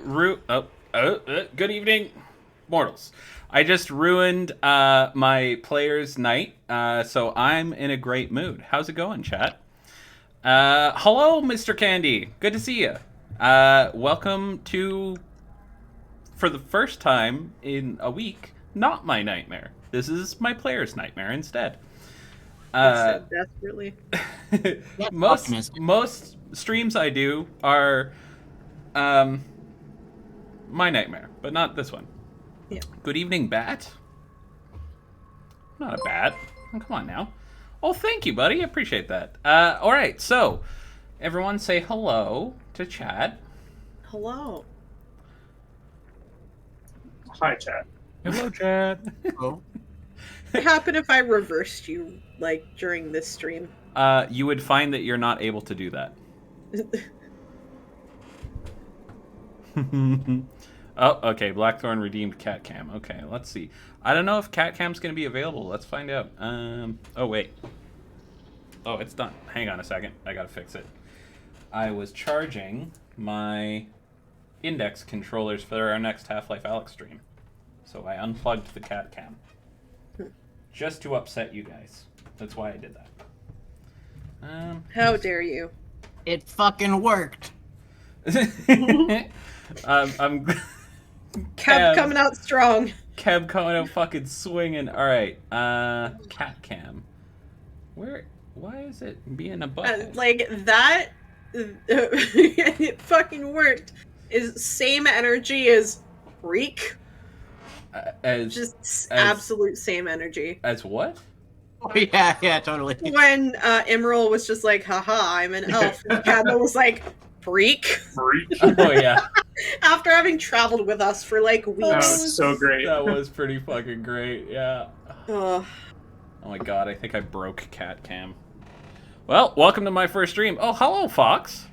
Good evening, mortals. I just ruined my player's night, so I'm in a great mood. How's it going, chat? Hello, Mr. Candy. Good to see you. Welcome to, for the first time in a week, not my nightmare. This is my player's nightmare instead. So desperately. most streams I do are my nightmare, but not this one. Yeah. Good evening, Bat. Not a bat. Oh, come on now. Oh, thank you, buddy. I appreciate that. All right, so everyone say hello to Chad. Hello. Hi, Chad. Hello, Chad. Oh. What happened if I reversed you, like, during this stream? You would find that you're not able to do that. Oh, okay. Blackthorn redeemed CatCam. Okay, let's see. I don't know if CatCam's going to be available. Let's find out. Oh, wait. Oh, it's done. Hang on a second. I got to fix it. I was charging my index controllers for our next Half-Life Alyx stream. So I unplugged the CatCam. Just to upset you guys. That's why I did that. How dare you? It fucking worked. I'm Kev coming out strong. Kev coming out fucking swinging. All right, CatCam. Why is it being a butthead? Like that, it fucking worked. Is same energy as Reek. Absolute same energy. As what? Oh, yeah, totally. When Emerald was just like, haha, I'm an elf. And Cadmo was like, Freak. Freak. Oh, yeah. After having traveled with us for like That weeks. was so great. That was pretty fucking great, yeah. Ugh. Oh my god, I think I broke CatCam. Well, welcome to my first stream. Oh, hello, Fox.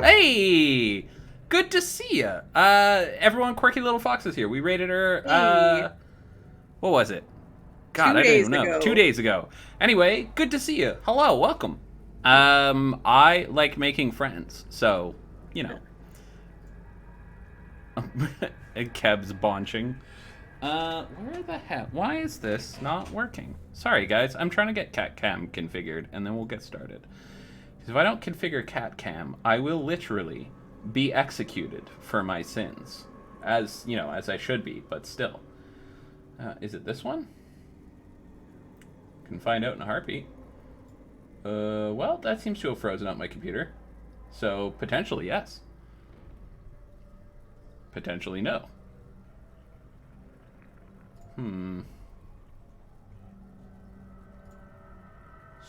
Hey! Good to see ya. Everyone, Quirky Little Fox is here. We rated her, Hey. what was it? God, I don't even know. 2 days ago. Anyway, good to see you. Hello, welcome. I like making friends, so, you know. And Keb's bonching. Where the hell? Why is this not working? Sorry, guys. I'm trying to get CatCam configured, and then we'll get started. Because if I don't configure CatCam, I will literally be executed for my sins. As, you know, as I should be, but still. Is it this one? Can find out in a heartbeat. Well, that seems to have frozen up my computer. So, potentially, yes. Potentially, no.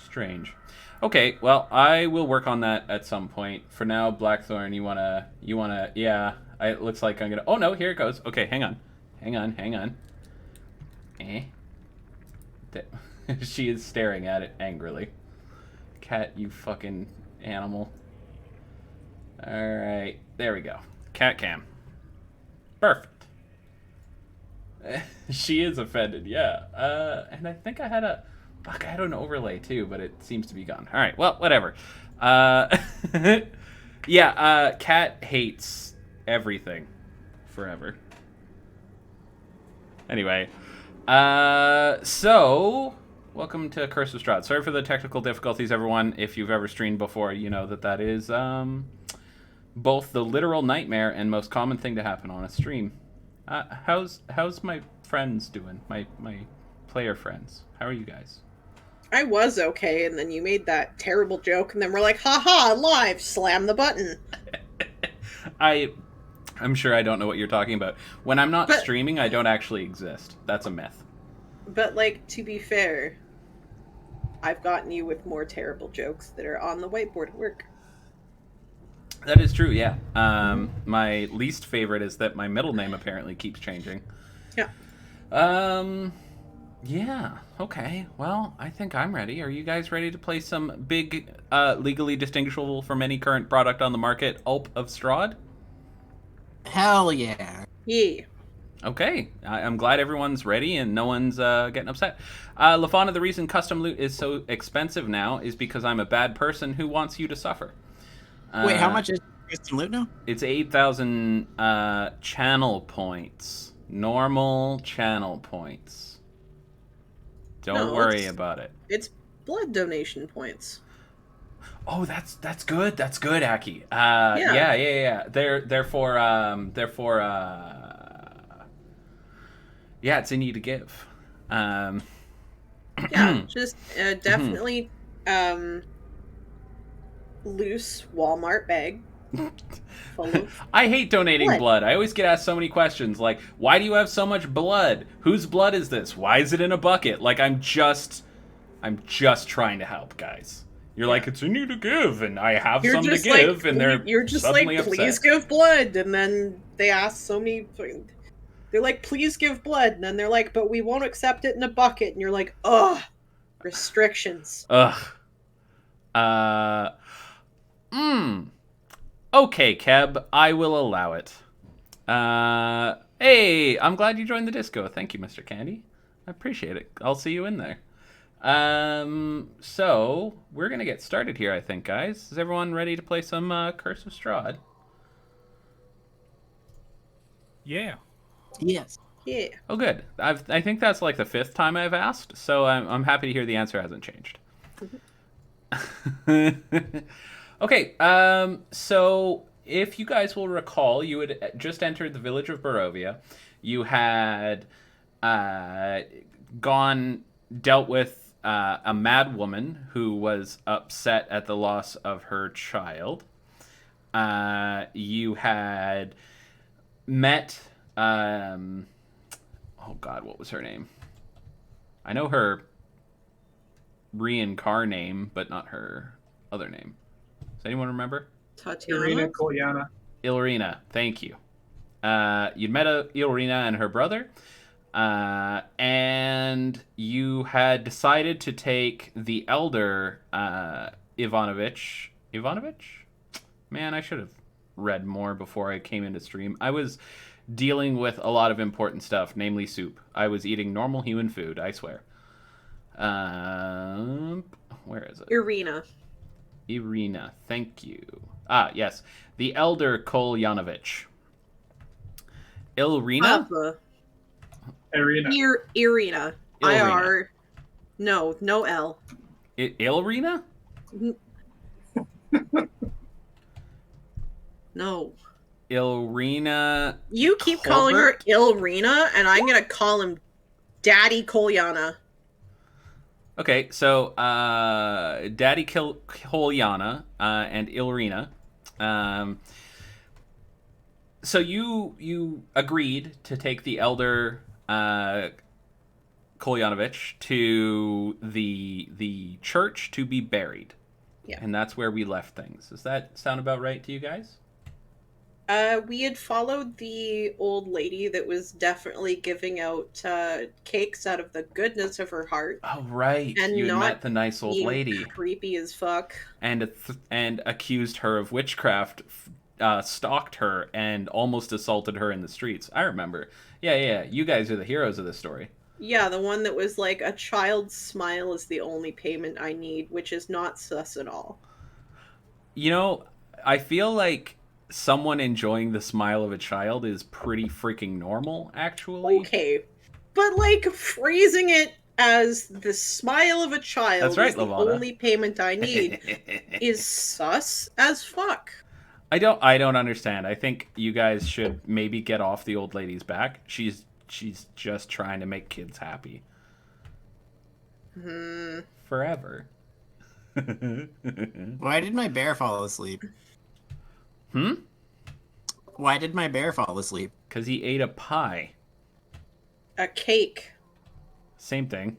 Strange. Okay, well, I will work on that at some point. For now, Blackthorn, you wanna, yeah, it looks like I'm gonna, oh no, here it goes. Okay, hang on. She is staring at it angrily. Cat, you fucking animal. Alright, there we go. CatCam. Perfect. She is offended, yeah. And I think I had an overlay too, but it seems to be gone. Alright, well, whatever. Yeah, Cat hates everything. Forever. Anyway. So, welcome to Curse of Strahd. Sorry for the technical difficulties, everyone. If you've ever streamed before, you know that is, both the literal nightmare and most common thing to happen on a stream. How's my friends doing? My player friends. How are you guys? I was okay, and then you made that terrible joke, and then we're like, haha, live, slam the button. I'm sure I don't know what you're talking about. When I'm not streaming, I don't actually exist. That's a myth. But, like, to be fair, I've gotten you with more terrible jokes that are on the whiteboard at work. That is true, yeah. My least favorite is that my middle name apparently keeps changing. Yeah. Yeah, okay. Well, I think I'm ready. Are you guys ready to play some big, legally distinguishable from any current product on the market, Ulp of Strahd? Hell yeah. Yeah. Okay, I'm glad everyone's ready and no one's getting upset. Lafana, the reason custom loot is so expensive now is because I'm a bad person who wants you to suffer. Wait, how much is Some loot now? It's 8,000 channel points. Normal channel points. Don't No, worry it's- about it. It's blood donation points. Oh, that's good. That's good, Aki. Yeah. They're for yeah, it's in you to give. Yeah, just definitely loose Walmart bag full of. I hate donating Blood. blood. I always get asked so many questions like, why do you have so much blood? Whose blood is this? Why is it in a bucket? Like I'm just trying to help, guys. You're like, it's in you to give, and I have some to give, and you're just suddenly like, please upset. give blood, and then they ask so many. They're like, please give blood, and then they're like, but we won't accept it in a bucket, and you're like, ugh, restrictions. Ugh. Okay, Keb, I will allow it. Hey, I'm glad you joined the disco. Thank you, Mr. Candy. I appreciate it. I'll see you in there. So we're gonna get started here, I think, guys. Is everyone ready to play some Curse of Strahd? Yeah. Yes. Yeah. Oh, good. I think that's like the 5th time I've asked, so I'm happy to hear the answer hasn't changed. Okay, so if you guys will recall, you had just entered the village of Barovia. You had dealt with a mad woman who was upset at the loss of her child. You had met oh god, what was her name? I know her reincarnate name, but not her other name. Does anyone remember? Tatiana. Irina Kolyana. Ilrina, thank you. You'd met Ilrina and her brother, and you had decided to take the elder Ivanovich. Ivanovich? Man, I should have read more before I came into stream. I was dealing with a lot of important stuff, namely soup. I was eating normal human food, I swear. Where is it? Irina. Irina, thank you. Ah, yes. The elder Kolyanovich. Ilrina? Papa. Irina. Irina. Irina. IR. No L. Ilrina? No. Ilrina. You keep calling her Ilrina, and I'm gonna call him Daddy Kolyana. Okay, so Daddy Kolyana and Ilrina. So you agreed to take the elder Kolyanovich to the church to be buried. Yeah. And that's where we left things. Does that sound about right to you guys? We had followed the old lady that was definitely giving out cakes out of the goodness of her heart. Oh, right. And You had not met the nice old being lady creepy as fuck. and accused her of witchcraft, stalked her, and almost assaulted her in the streets. I remember. Yeah. You guys are the heroes of this story. Yeah, the one that was like, a child's smile is the only payment I need, which is not sus at all. You know, I feel like someone enjoying the smile of a child is pretty freaking normal, actually. Okay, but like phrasing it as the smile of a child That's right, is the Lavana. only payment I need is sus as fuck. I don't understand. I think you guys should maybe get off the old lady's back. She's just trying to make kids happy. Forever. Why did my bear fall asleep? Why did my bear fall asleep? Because he ate a pie. A cake. Same thing.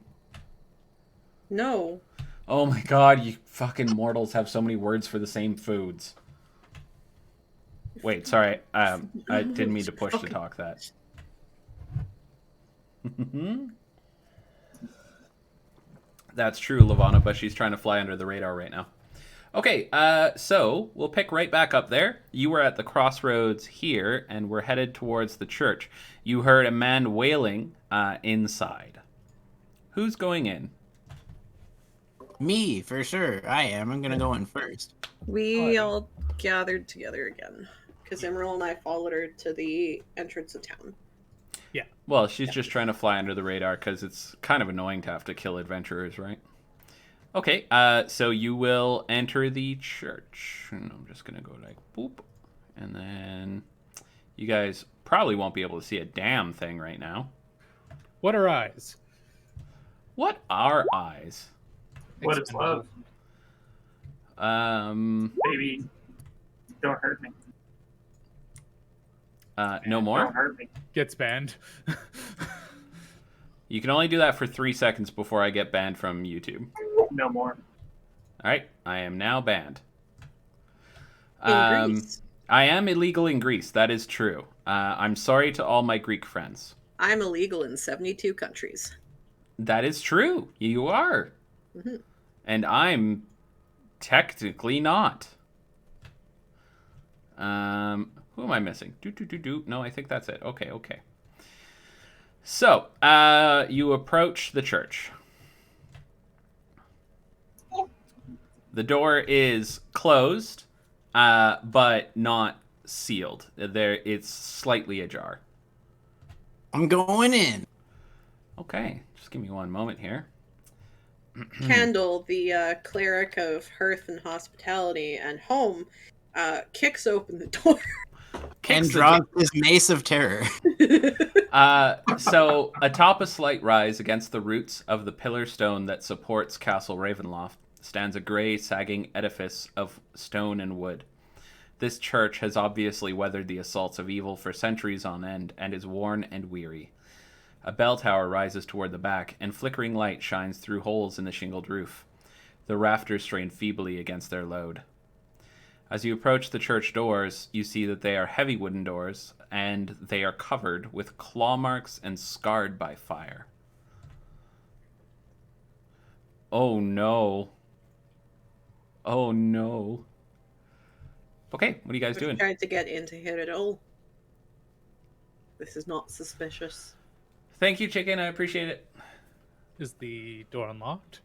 No. Oh my god, you fucking mortals have so many words for the same foods. Wait, sorry. I didn't mean to push to talk that. That's true, Lavana, but she's trying to fly under the radar right now. Okay, so we'll pick right back up there. You were at the crossroads here, and we're headed towards the church. You heard a man wailing inside. Who's going in? Me, for sure. I am. I'm gonna go in first. We all gathered together again. Because Emerald and I followed her to the entrance of town. Well, she's just trying to fly under the radar because it's kind of annoying to have to kill adventurers, right? Okay, so you will enter the church. And I'm just going to go like boop. And then you guys probably won't be able to see a damn thing right now. What are eyes? What are eyes? What is love? Baby, don't hurt me. No more? Don't hurt me. Gets banned. You can only do that for 3 seconds before I get banned from YouTube. No more. All right, I am now banned. In Greece. I am illegal in Greece. That is true. I'm sorry to all my Greek friends. I'm illegal in 72 countries. That is true. You are. Mm-hmm. And I'm technically not. Who am I missing? No, I think that's it. Okay. So, you approach the church. The door is closed, but not sealed. It's slightly ajar. I'm going in. Okay, just give me one moment here. Candle, the cleric of hearth and hospitality and home, kicks open the door. And draws his mace of terror. So, atop a slight rise against the roots of the pillar stone that supports Castle Ravenloft stands a gray, sagging edifice of stone and wood. This church has obviously weathered the assaults of evil for centuries on end and is worn and weary. A bell tower rises toward the back, and flickering light shines through holes in the shingled roof. The rafters strain feebly against their load. As you approach the church doors, you see that they are heavy wooden doors, and they are covered with claw marks and scarred by fire. Oh no. Oh no. Okay, what are you guys doing? Trying to get into here at all. This is not suspicious. Thank you, chicken. I appreciate it. Is the door unlocked?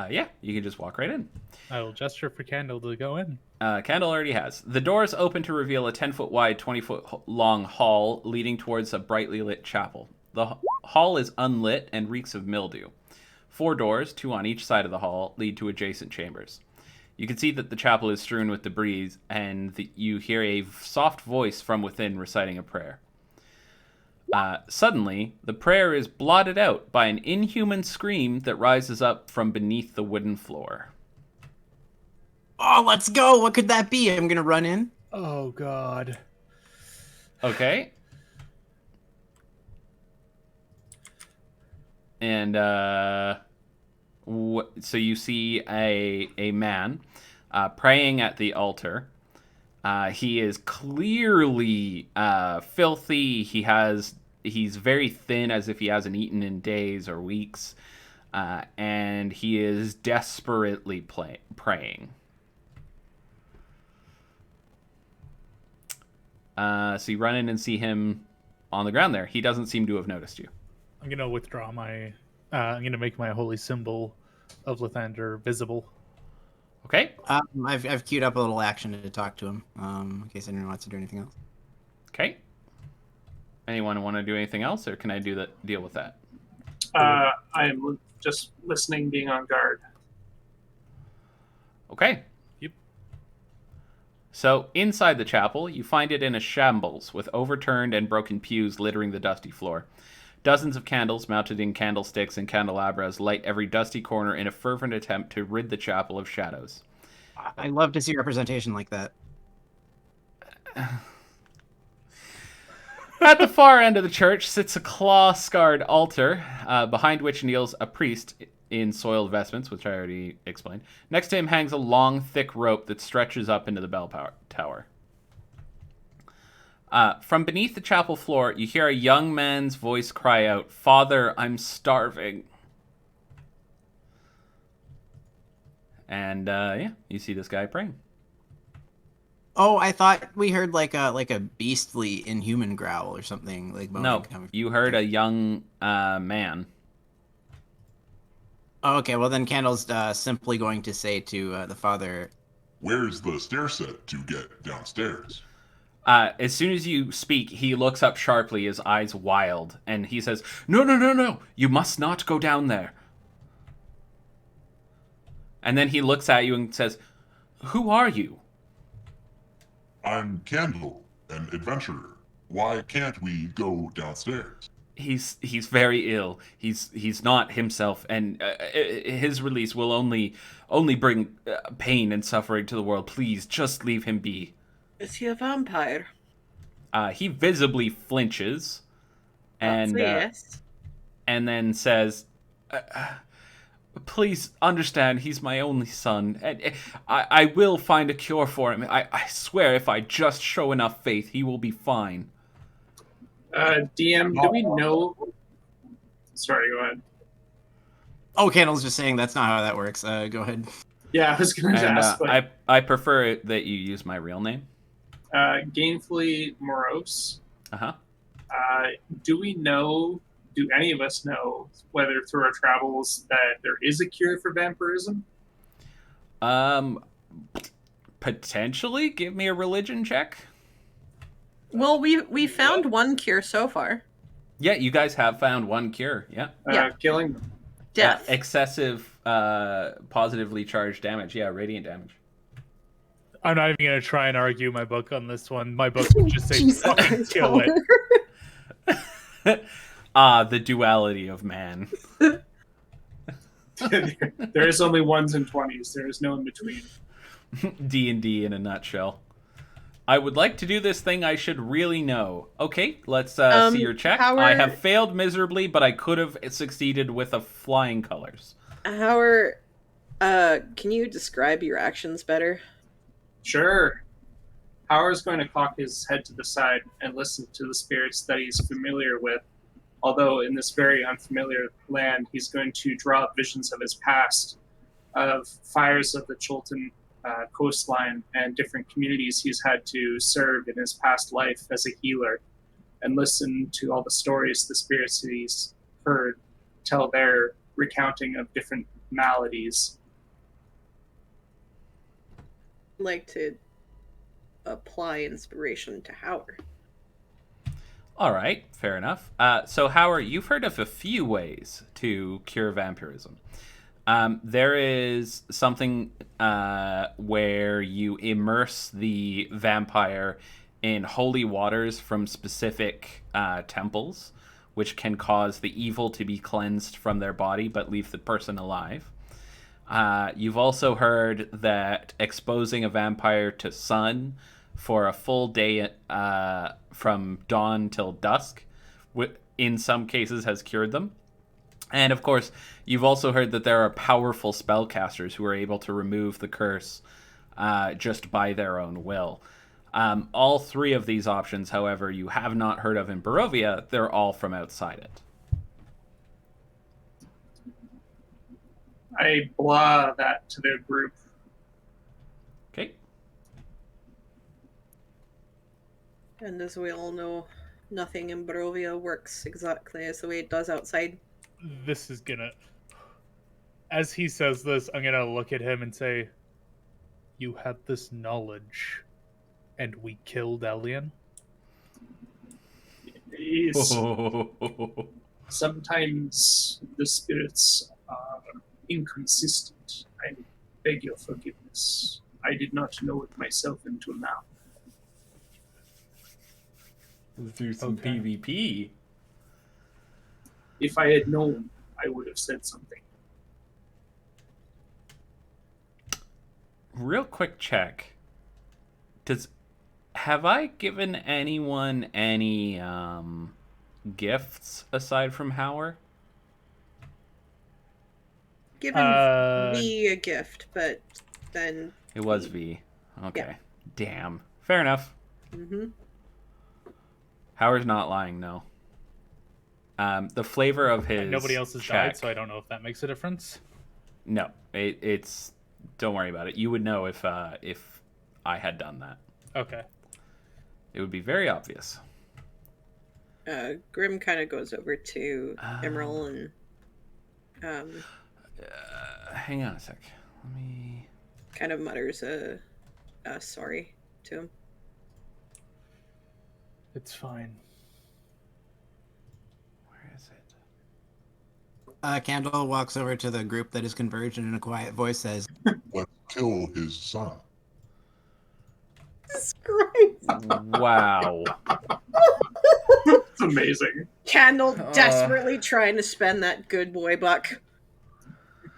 Yeah, you can just walk right in. I will gesture for Candle to go in. Candle already has. The doors open to reveal a 10-foot wide, 20-foot long hall leading towards a brightly lit chapel. The hall is unlit and reeks of mildew. 4 doors, 2 on each side of the hall, lead to adjacent chambers. You can see that the chapel is strewn with debris, and you hear a soft voice from within reciting a prayer. Suddenly, the prayer is blotted out by an inhuman scream that rises up from beneath the wooden floor. Oh, let's go. What could that be? I'm going to run in. Oh, God. Okay. And, so you see a man praying at the altar. He is clearly filthy. He's very thin, as if he hasn't eaten in days or weeks. And he is desperately praying. So you run in and see him on the ground there. He doesn't seem to have noticed you. I'm going to withdraw my... I'm going to make my holy symbol of Lathander visible. Okay. I've queued up a little action to talk to him, in case anyone wants to do anything else. Okay. Anyone want to do anything else, or can I deal with that? I am just listening, being on guard. Okay. Yep. So, inside the chapel, you find it in a shambles, with overturned and broken pews littering the dusty floor. Dozens of candles mounted in candlesticks and candelabras light every dusty corner in a fervent attempt to rid the chapel of shadows. I love to see representation like that. At the far end of the church sits a claw-scarred altar, behind which kneels a priest in soiled vestments, which I already explained. Next to him hangs a long, thick rope that stretches up into the bell tower. From beneath the chapel floor, you hear a young man's voice cry out, "Father, I'm starving." And, yeah, you see this guy praying. Oh, I thought we heard like a beastly inhuman growl or something. Like No, you heard a young man. Oh, okay, well then Candle's simply going to say to the father, Where's the stair set to get downstairs? As soon as you speak, he looks up sharply, his eyes wild, and he says, "No, no, no, no! You must not go down there." And then he looks at you and says, "Who are you?" I'm Candle, an adventurer. Why can't we go downstairs? He's very ill. He's not himself, and his release will only bring pain and suffering to the world. Please, just leave him be. Is he a vampire? He visibly flinches, and Yes. and then says, "Please understand, he's my only son, and I will find a cure for him. I swear, if I just show enough faith, he will be fine." DM, do we know? Sorry, go ahead. Oh, Candle's just saying that's not how that works. Go ahead. Yeah, I was going to And ask, but I prefer that you use my real name. Gainfully Morose. Uh-huh. Do any of us know, whether through our travels, that there is a cure for vampirism? Potentially. Give me a religion check. Well, we found one cure so far. Yeah, you guys have found one cure. Yeah. Yeah. Killing them. Death. Excessive positively charged damage. Yeah, radiant damage. I'm not even gonna try and argue my book on this one. My book would just say Jesus fucking Christ, kill it. The duality of man. There is only ones and 20s. There is no in between. D&D in a nutshell. I would like to do this thing I should really know. Okay, let's see your check. I have failed miserably, but I could have succeeded with a flying colors. Howard, can you describe your actions better? Sure. Howard's going to cock his head to the side and listen to the spirits that he's familiar with. Although in this very unfamiliar land, he's going to draw up visions of his past, of fires of the Chultan coastline and different communities he's had to serve in his past life as a healer, and listen to all the stories the spirits he's heard tell their recounting of different maladies. I'd like to apply inspiration to Howard. All right, fair enough. So, Howard, you've heard of a few ways to cure vampirism. There is something where you immerse the vampire in holy waters from specific temples, which can cause the evil to be cleansed from their body but leave the person alive. You've also heard that exposing a vampire to sun for a full day from dawn till dusk, in some cases, has cured them. And of course, you've also heard that there are powerful spellcasters who are able to remove the curse just by their own will. All three of these options, however, you have not heard of in Barovia. They're all from outside it. I blah that to their group. Okay. And as we all know, nothing in Barovia works exactly as the way it does outside. This is gonna... As he says this, I'm gonna look at him and say, "You had this knowledge, and we killed Elian?" Sometimes the spirits are inconsistent. I beg your forgiveness. I did not know it myself until now. Let's do some Okay. PvP. If I had known, I would have said something. Real quick check. Have I given anyone any gifts aside from Howard? Given me a gift, but then It was V. Okay. Yeah. Damn. Fair enough. Howard's not lying, no. The flavor of his Nobody else has check, died, so I don't know if that makes a difference. No, it's. Don't worry about it. You would know if I had done that. Okay. It would be very obvious. Grim kind of goes over to Emerald and Hang on a sec. Let me. kind of mutters a sorry to him. It's fine. Where is it? Candle walks over to the group that is converged and in a quiet voice says, Let's kill his son. Jesus Christ. Wow. It's amazing. Candle desperately trying to spend that good boy buck.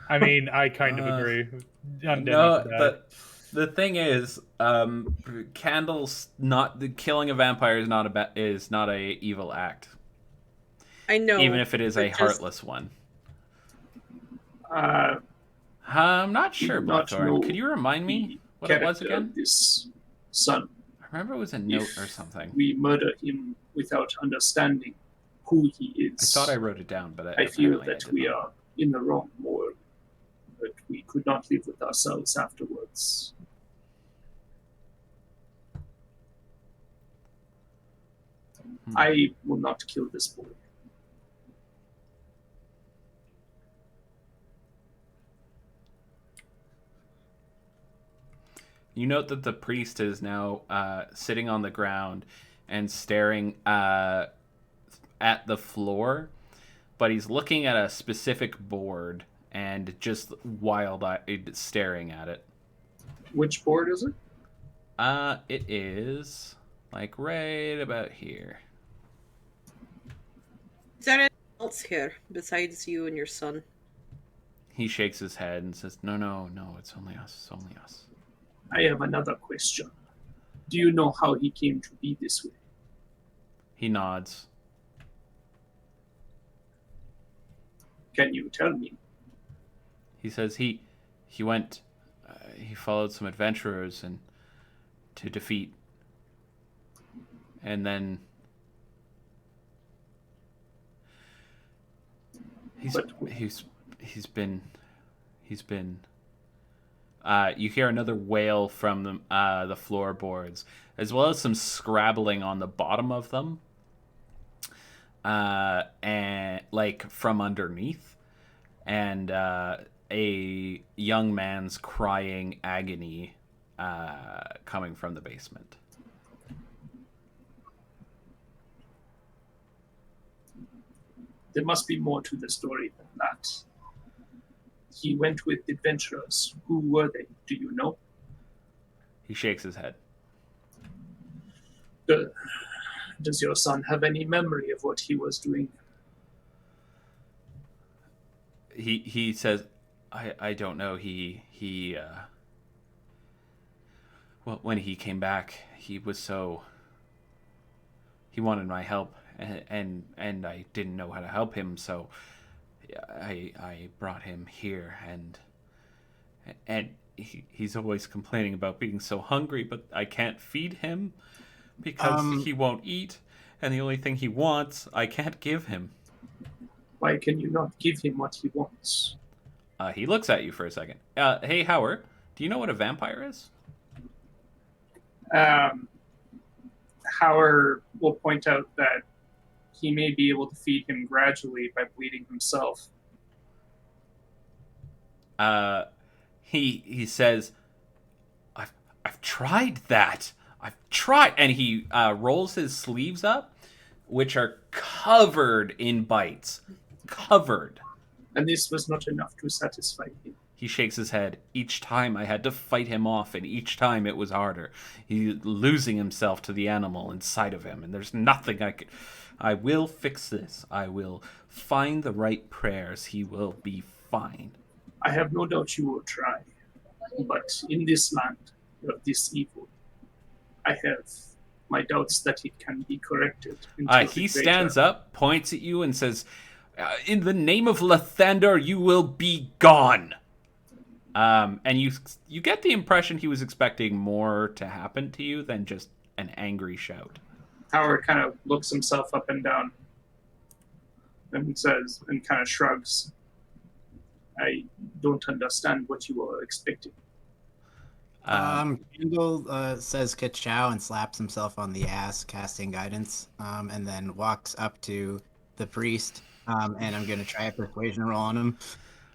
I mean, I kind of agree. No, the thing is, Candle's not the killing a vampire is not a evil act, I know. even if it is but a just- heartless one. Uh, I'm not sure, do not Blackthorn. know Could you remind me what it was character of again? this son. I remember it was a note If or something. We murder him without understanding who he I is. thought I wrote it down, but I feel apparently I that did we not. are in the wrong world, but we could not live with ourselves afterwards. I will not kill this boy. You note that the priest is now sitting on the ground and staring at the floor, but he's looking at a specific board and just wild-eyed staring at it. Which board is it? It is like right about here. Is there anyone else here besides you and your son? He shakes his head and says, No, it's only us. It's only us. I have another question. Do you know how he came to be this way? He nods. Can you tell me? He says he went, he followed some adventurers and to defeat, and then he's been. You hear another wail from the floorboards, as well as some scrabbling on the bottom of them, and like from underneath, and a young man's crying agony coming from the basement. There must be more to the story than that. He went with adventurers. Who were they? Do you know? He shakes his head. Does your son have any memory of what he was doing? He says, I don't know. Well, when he came back, he was so. He wanted my help, and I didn't know how to help him, so I brought him here, and he's always complaining about being so hungry, but I can't feed him because he won't eat, and the only thing he wants, I can't give him. Why can you not give him what he wants? He looks at you for a second. Hey, Howard, do you know what a vampire is? Howard will point out that he may be able to feed him gradually by bleeding himself. He says, I've tried that. I've tried, and he rolls his sleeves up, which are covered in bites. Covered. And this was not enough to satisfy him. He shakes his head. Each time I had to fight him off, and each time it was harder. He's losing himself to the animal inside of him, and there's nothing I could. I will fix this. I will find the right prayers. He will be fine. I have no doubt you will try. But in this land of this evil, I have my doubts that it can be corrected. He stands up, points at you, and says, in the name of Lathander, you will be gone. And you get the impression he was expecting more to happen to you than just an angry shout. Howard kind of looks himself up and down and says, and kind of shrugs, I don't understand what you are expecting. Kendall says ka-chow and slaps himself on the ass, casting guidance, and then walks up to the priest, and I'm going to try a persuasion roll on him.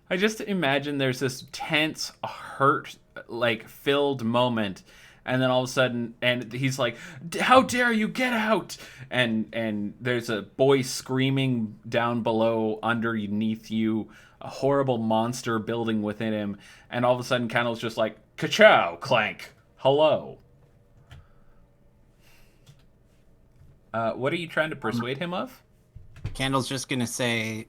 I just imagine there's this tense, hurt, like, filled moment and then all of a sudden, and he's like, "How dare you get out!" And there's a boy screaming down below underneath you, a horrible monster building within him, and all of a sudden Candle's just like, "Ka-chow, clank, hello." What are you trying to persuade him of? Candle's just gonna say,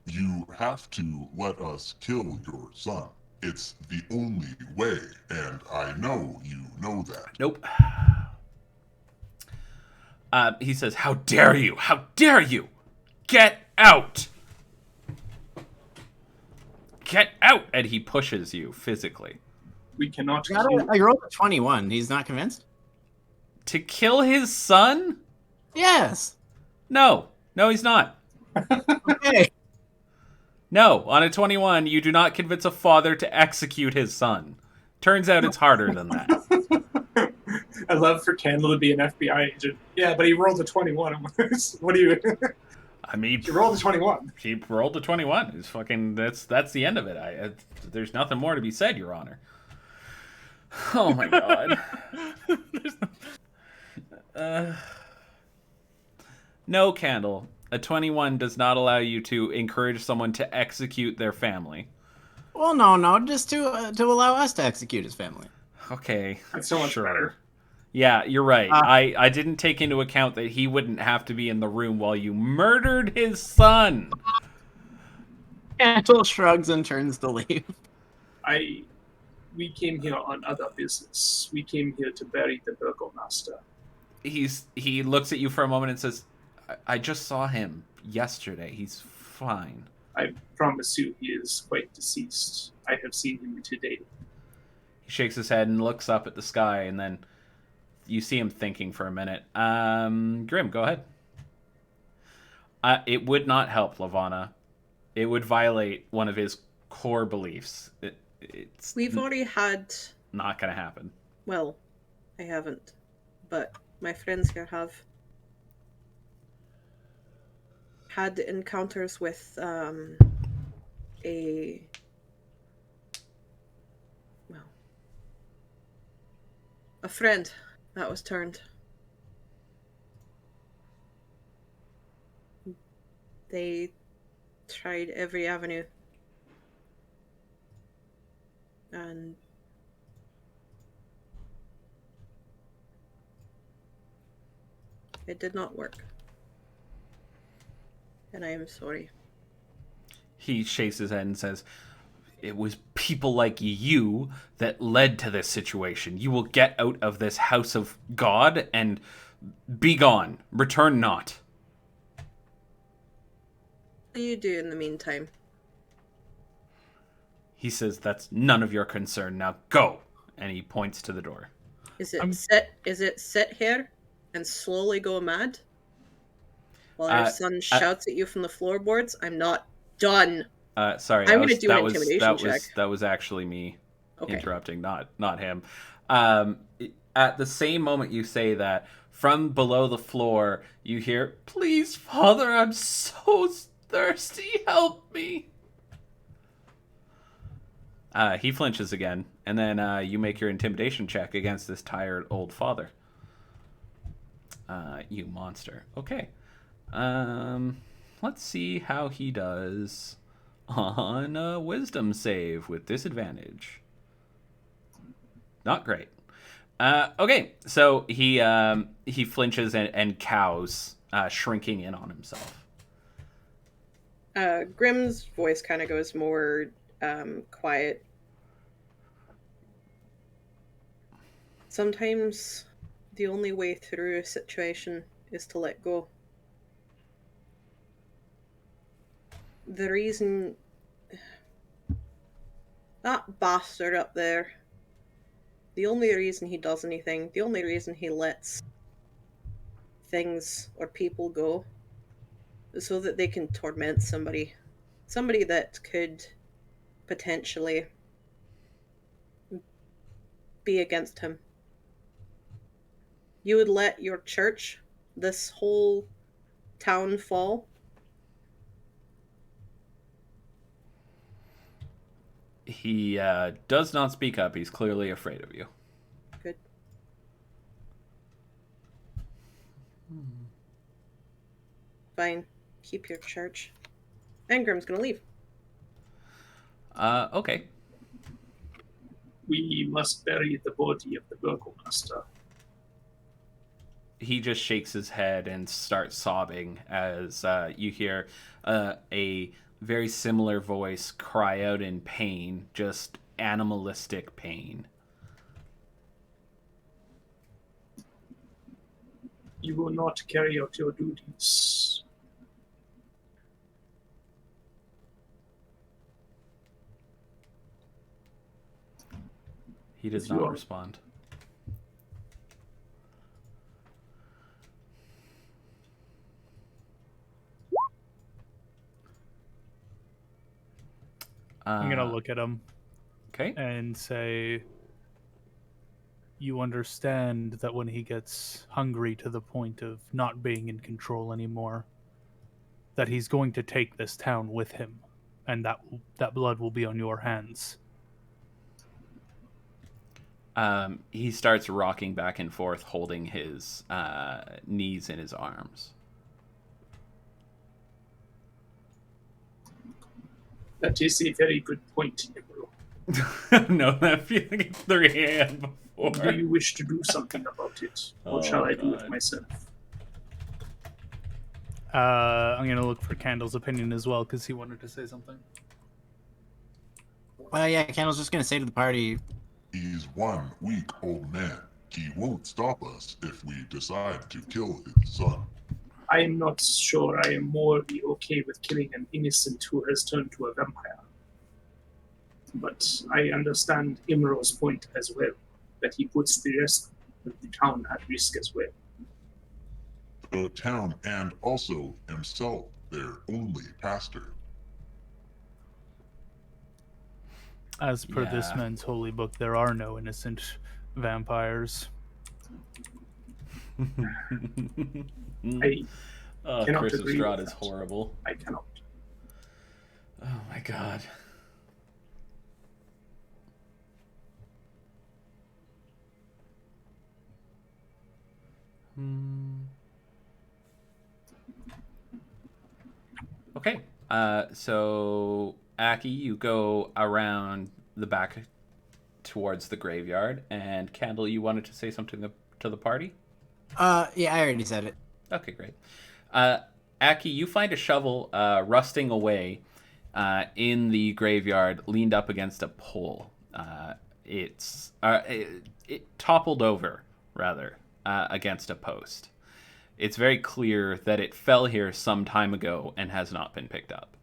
You have to let us kill your son. It's the only way, and I know you know that. Nope. He says, "How dare you? How dare you? Get out! Get out!" And he pushes you physically. We cannot I rolled a 21. He's not convinced? To kill his son? Yes. No. No, he's not. Okay. No, on a 21, you do not convince a father to execute his son. Turns out it's harder than that. I'd love for Candle to be an FBI agent. Yeah, but he rolled a 21. What do you... I mean, He rolled a 21. he rolled a 21. It's fucking, that's the end of it. There's nothing more to be said, Your Honor. Oh my god. No, Candle. A 21 does not allow you to encourage someone to execute their family. Well, no, just to allow us to execute his family. Okay. That's so much sure. better. Yeah, you're right. I didn't take into account that he wouldn't have to be in the room while you murdered his son. Candle shrugs and turns to leave. We came here on other business. We came here to bury the Burgomaster. He looks at you for a moment and says, I just saw him yesterday. He's fine. I promise you he is quite deceased. I have seen him today. He shakes his head and looks up at the sky, and then you see him thinking for a minute. Grim, go ahead. It would not help, Lavana. It would violate one of his core beliefs. It's We've already had. not going to happen. Well, I haven't, but my friends here have had encounters with a friend that was turned. They tried every avenue, and it did not work. And I am sorry. He shakes his head and says, it was people like you that led to this situation. You will get out of this house of God and be gone. Return not. What do you do in the meantime? He says, that's none of your concern. Now go. And he points to the door. Is it sit here and slowly go mad? While your son shouts at you from the floorboards? I'm not done. Sorry, I'm going to do an intimidation check. That was actually me interrupting, not him. At the same moment you say that, from below the floor, you hear, "Please, Father, I'm so thirsty. Help me." He flinches again, and then you make your intimidation check against this tired old father. You monster. Okay. Let's see how he does on a wisdom save with disadvantage. Not great. Okay, so he flinches and cows, shrinking in on himself. Grim's voice kind of goes more quiet. Sometimes the only way through a situation is to let go. The reason that bastard up there, the only reason he does anything, the only reason he lets things or people go is so that they can torment somebody that could potentially be against him. You would let your church, this whole town, fall? He does not speak up. He's clearly afraid of you. Fine. Keep your church. And Grim's gonna leave. Okay. We must bury the body of the burgomaster. He just shakes his head and starts sobbing as you hear a very similar voice cry out in pain, just animalistic pain. You will not carry out your duties. He does If you not are- respond. I'm gonna look at him Okay. and say, you understand that when he gets hungry to the point of not being in control anymore, that he's going to take this town with him, and that blood will be on your hands. He starts rocking back and forth, holding his knees in his arms. That is a very good point, Negro. No, I feel like it's 3 a.m. before. Do you wish to do something about it? Or Oh, shall I do it God. myself? I'm gonna look for Candle's opinion as well because he wanted to say something. Well, yeah, Candle's just gonna say to the party, He's one weak old man. He won't stop us if we decide to kill his son. I am not sure I am morally okay with killing an innocent who has turned to a vampire. But I understand Imro's point as well, that he puts the rest of the town at risk as well. The town and also himself, their only pastor. As per this Yeah. man's holy book, there are no innocent vampires. I Oh, cannot Chris agree Estrada with is that. horrible. cannot. Oh my god. Okay. So Aki, you go around the back towards the graveyard, and Candle, you wanted to say something to the party? yeah, I already said it. Okay, great. Aki, you find a shovel rusting away in the graveyard, leaned up against a pole. It toppled over, rather, against a post. It's very clear that it fell here some time ago and has not been picked up.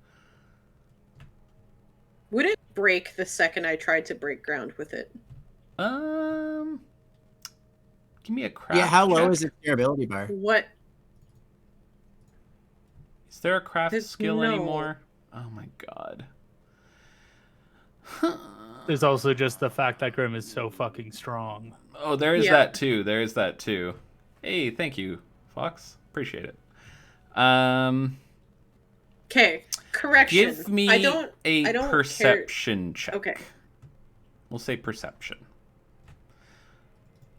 Would it break the second I tried to break ground with it? Give me a craft Yeah, how low check. is its durability bar? What? Is there a craft There's skill no- anymore? Oh my god. There's also just the fact that Grim is so fucking strong. Oh, there is Yeah. that too. There is that too. Hey, thank you, Fox. Appreciate it. Okay. Correction. Give me I don't a care- perception check. Okay. We'll say perception.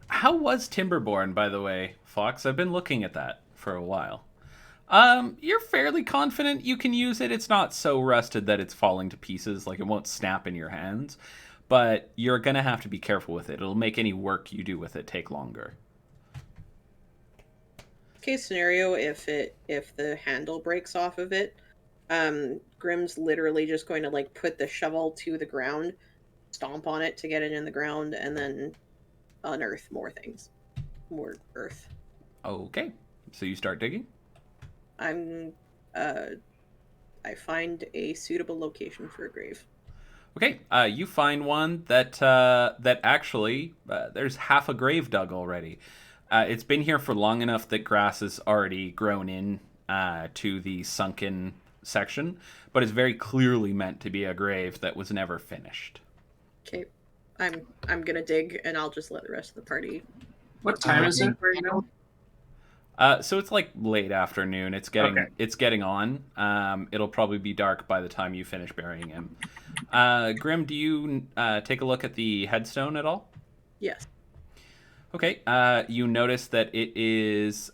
How was Timberborn, by the way, Fox? I've been looking at that for a while. You're fairly confident you can use it. It's not so rusted that it's falling to pieces, like it won't snap in your hands. But you're gonna have to be careful with it. It'll make any work you do with it take longer. Case scenario, if the handle breaks off of it, Grim's literally just going to like put the shovel to the ground, stomp on it to get it in the ground, and then unearth more things. More earth. Okay, so you start digging. I find a suitable location for a grave. Okay, you find one that actually there's half a grave dug already. It's been here for long enough that grass has already grown in to the sunken section, but it's very clearly meant to be a grave that was never finished. Okay. I'm gonna dig and I'll just let the rest of the party. What time is it right now? So it's like late afternoon. It's getting Okay. it's getting on. It'll probably be dark by the time you finish burying him. Grim, do you take a look at the headstone at all? Yes. Okay. You notice that it is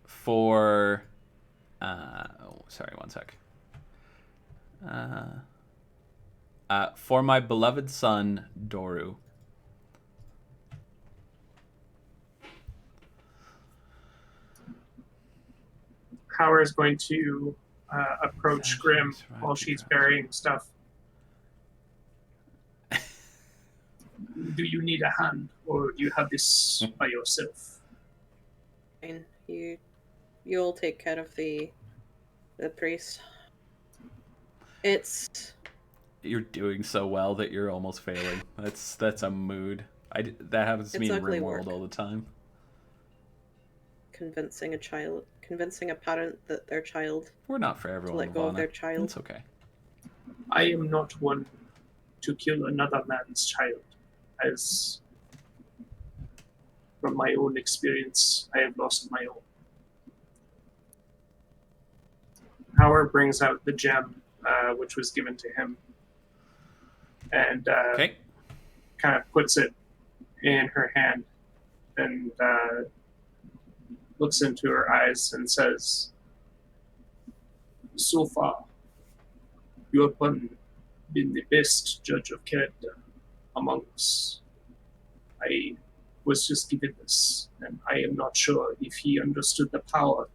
for. Sorry, one sec. For my beloved son Doru. Howard is going to approach Grim while she's burying stuff. Do you need a hand, or do you have this by yourself? Fine. You'll take care of the priest. It's You're doing so well that you're almost failing. That's a mood. That happens to me It's in ugly RimWorld work. all the time. convincing a parent that their child We're not for to everyone, let go of Ivana. their child. It's okay. I am not one to kill another man's child, as from my own experience, I have lost my own. Howard brings out the gem, which was given to him, and Okay. kind of puts it in her hand and looks into her eyes and says, so far, you have been the best judge of character among us. I was just given this, and I am not sure if he understood the power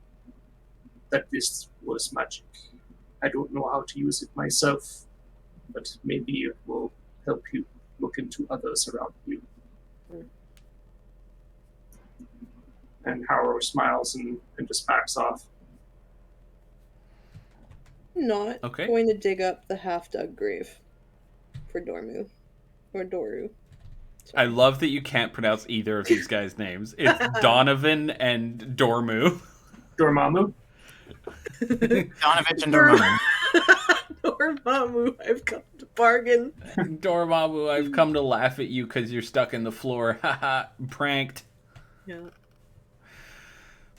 that this was magic. I don't know how to use it myself, but maybe it will help you look into others around you. Mm. And Howard smiles and just backs off. I'm not Okay. going to dig up the half-dug grave for Dormu. Or Doru. I love that you can't pronounce either of these guys' names. It's Donovan and Dormu. Dormammu? Donovich and Dormammu. Dormammu, I've come to bargain. Dormammu, I've come to laugh at you because you're stuck in the floor. Haha, pranked. Yeah.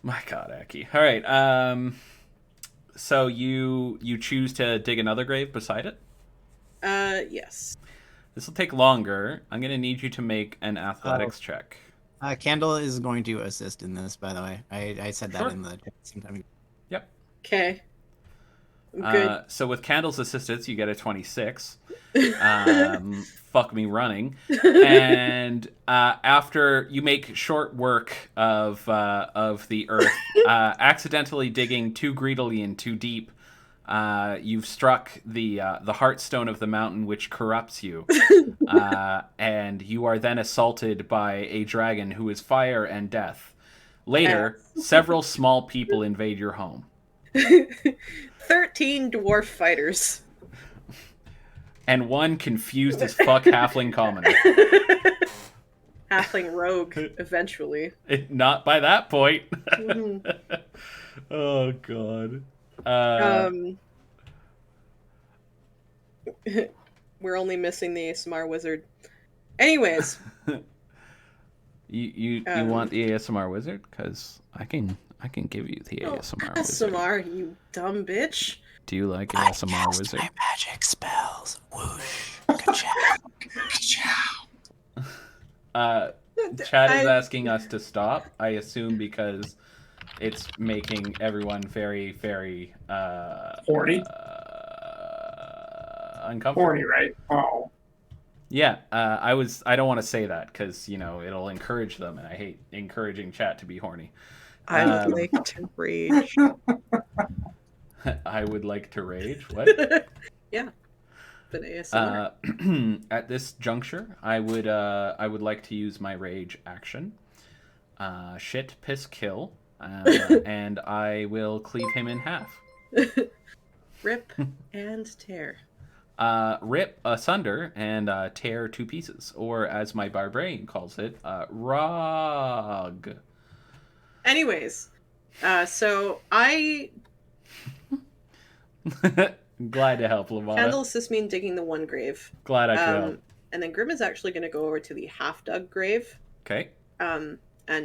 My God, Aki. All right. So you choose to dig another grave beside it? Yes. This will take longer. I'm gonna need you to make an athletics check. Candle is going to assist in this, by the way. I said that Sure. in the chat sometime ago. Yep. Okay. Good. So with Candle's assistance, you get a 26. Fuck me running. And after you make short work of the earth, accidentally digging too greedily and too deep, you've struck the heartstone of the mountain, which corrupts you, and you are then assaulted by a dragon who is fire and death. Later, several small people invade your home. 13 dwarf fighters. And one confused as fuck halfling commoner. Halfling rogue, eventually. Not by that point. Mhm. Oh god. We're only missing the ASMR wizard. Anyways. You want the ASMR wizard? Because I can give you the ASMR wizard. ASMR, you dumb bitch. Do you like ASMR wizard? My magic spells. Whoosh. Ka-chow. Chad is asking us to stop. I assume because it's making everyone very, very Horny? uncomfortable. Horny, right? Oh. Yeah, I don't want to say that because it'll encourage them, and I hate encouraging chat to be horny. I would like to rage. I would like to rage. What? Yeah. But ASMR. At this juncture, I would like to use my rage action. Shit, piss, kill, and I will cleave him in half. Rip and tear. Rip asunder and tear to pieces, or as my barbarian calls it, rog. Anyways, so I Glad to help, Lavana. Candle assists me in digging the one grave. Glad I could help. And then Grim is actually going to go over to the half-dug grave Okay. and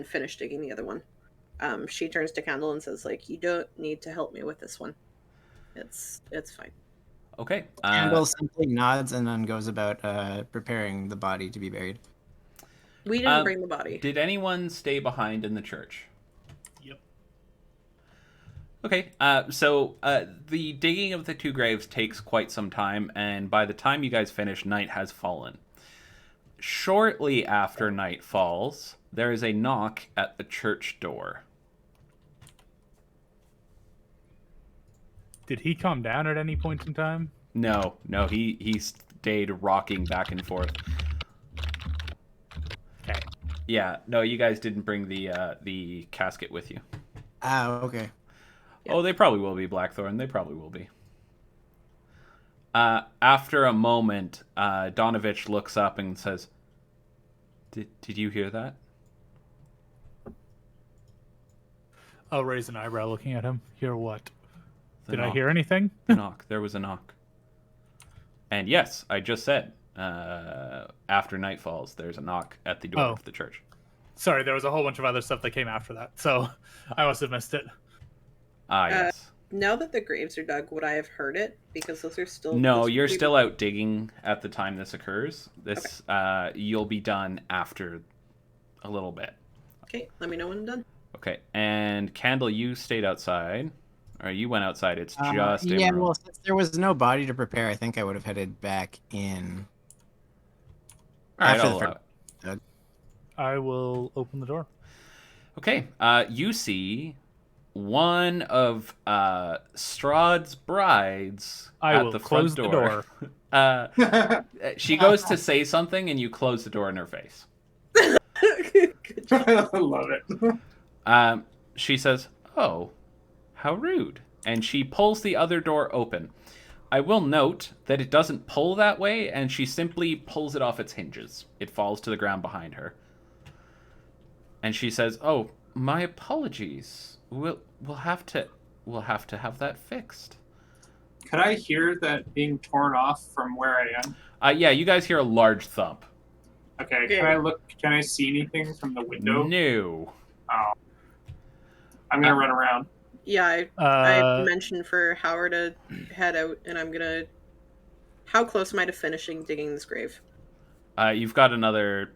finish digging the other one. She turns to Candle and says, like, you don't need to help me with this one. It's fine. Okay. Candle simply nods and then goes about preparing the body to be buried. We didn't bring the body. Did anyone stay behind in the church? Yep. Okay, so the digging of the two graves takes quite some time, and by the time you guys finish, night has fallen. Shortly after night falls, there is a knock at the church door. Did he calm down at any point in time? No, he stayed rocking back and forth. Okay. Yeah, no, you guys didn't bring the casket with you. Ah, okay. Yeah. Oh, they probably will be, Blackthorn. They probably will be. After a moment, Donovich looks up and says, Did you hear that? I'll raise an eyebrow looking at him. Hear what? The Did I knock. hear anything? The knock. There was a knock. And yes, I just said, after night falls, there's a knock at the door Oh. of the church. Sorry, there was a whole bunch of other stuff that came after that, so I must have missed it. Ah, yes. Now that the graves are dug, would I have heard it? Because those are still. No, those- you're we- still out digging at the time this occurs. This, you'll be done after a little bit. Okay, let me know when I'm done. Okay, and Candle, you stayed outside. Or you went outside. It's just Yeah, Emerald. well, since there was no body to prepare, I think I would have headed back in. All right, after I'll the allow it. I will open the door. Okay, you see one of Strahd's brides I at will the front close the door. She goes to say something, and you close the door in her face. Good job. I love it. She says, "Oh, how rude," and she pulls the other door open. I will note that it doesn't pull that way, and she simply pulls it off its hinges. It falls to the ground behind her. And she says, "Oh, my apologies. We'll have to have that fixed." Could I hear that being torn off from where I am? Yeah, you guys hear a large thump. Okay, Okay. can I look? Can I see anything from the window? No. Oh. I'm gonna run around. Yeah, I Uh, mentioned for Howard to head out, and I'm gonna. How close am I to finishing digging this grave? You've got another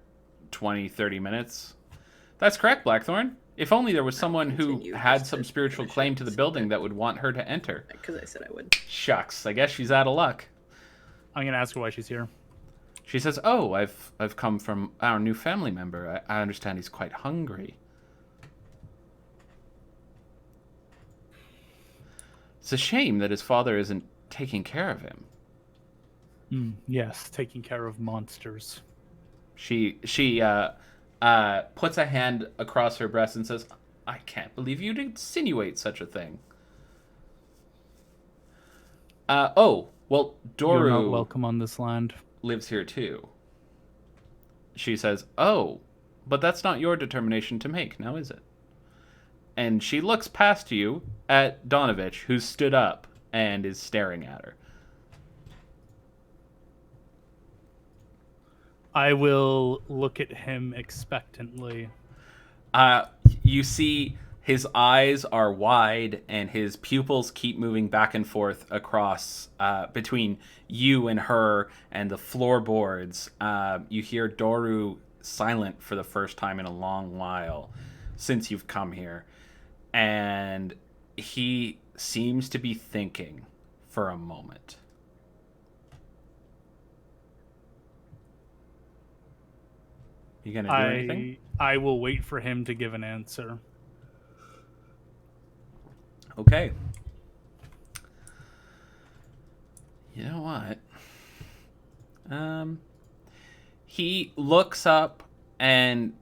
20, 30 minutes. That's correct, Blackthorn. If only there was someone who continue had just some to spiritual finish claim it, to the so building that- that would want her to enter. Because I said I would. Shucks, I guess she's out of luck. I'm gonna ask her why she's here. She says, "Oh, I've come from our new family member. I understand he's quite hungry." It's a shame that his father isn't taking care of him. Yes, taking care of monsters. She puts a hand across her breast and says, "I can't believe you'd insinuate such a thing." Oh, well, You're not Doru welcome on this land. lives here too. She says, "Oh, but that's not your determination to make, now is it?" And she looks past you at Donovich, who's stood up and is staring at her. I will look at him expectantly. You see his eyes are wide and his pupils keep moving back and forth across between you and her and the floorboards. You hear Doru silent for the first time in a long while since you've come here. And he seems to be thinking for a moment. You gonna do anything? I will wait for him to give an answer. Okay. You know what? He looks up and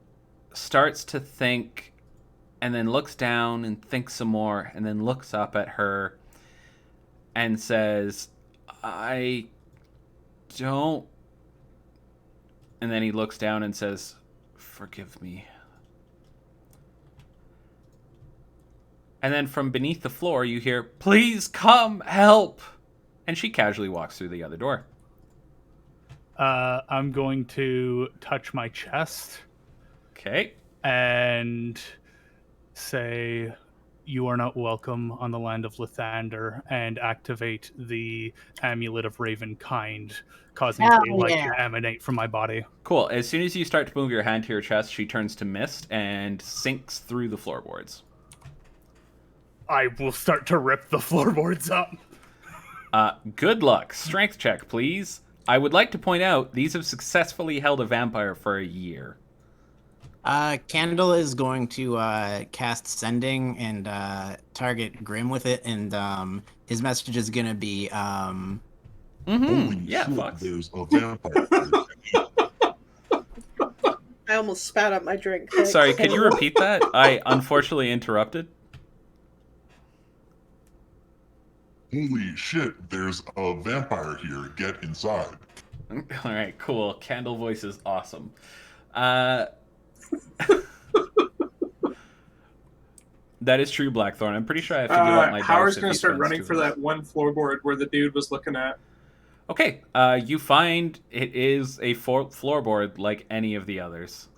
starts to think, and then looks down and thinks some more, and then looks up at her and says, "I don't..." And then he looks down and says, "Forgive me." And then from beneath the floor, you hear, "Please come, help!" And she casually walks through the other door. I'm going to touch my chest Okay. and say, you are not welcome on the land of Lathander, and activate the Amulet of Ravenkind, causing Hell daylight yeah. to emanate from my body. Cool. As soon as you start to move your hand to your chest, she turns to mist and sinks through the floorboards. I will start to rip the floorboards up. Good luck. Strength check, please. I would like to point out these have successfully held a vampire for a year. Candle is going to cast Sending and target Grim with it, and his message is going to be Holy Yeah, shit, Fox. there's a vampire here. I almost spat up my drink. Thanks. Sorry, could you repeat that? I unfortunately interrupted. Holy shit, there's a vampire here. Get inside. All right, cool. Candle voice is awesome. That is true, Blackthorn. I'm pretty sure I have to give up my dice. Howard's if going he to start spends running two for of that one floorboard where the dude was looking at. Okay, you find it is a floorboard like any of the others.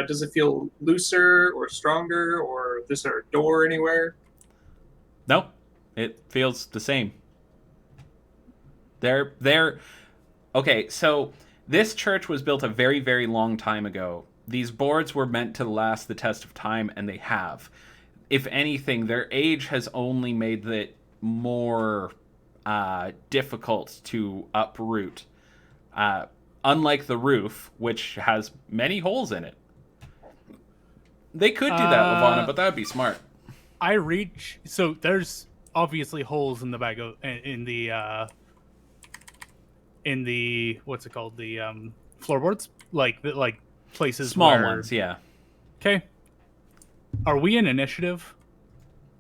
Does it feel looser or stronger, or is there a door anywhere? No, it feels the same. They're okay. So this church was built a very, very long time ago. These boards were meant to last the test of time, and they have. If anything, their age has only made it more difficult to uproot. Unlike the roof, which has many holes in it. They could do that, Lavana, but that would be smart. I reach. So there's obviously holes in the bag of in the what's it called, the floorboards, like places Small where... ones, yeah. Okay. Are we in initiative?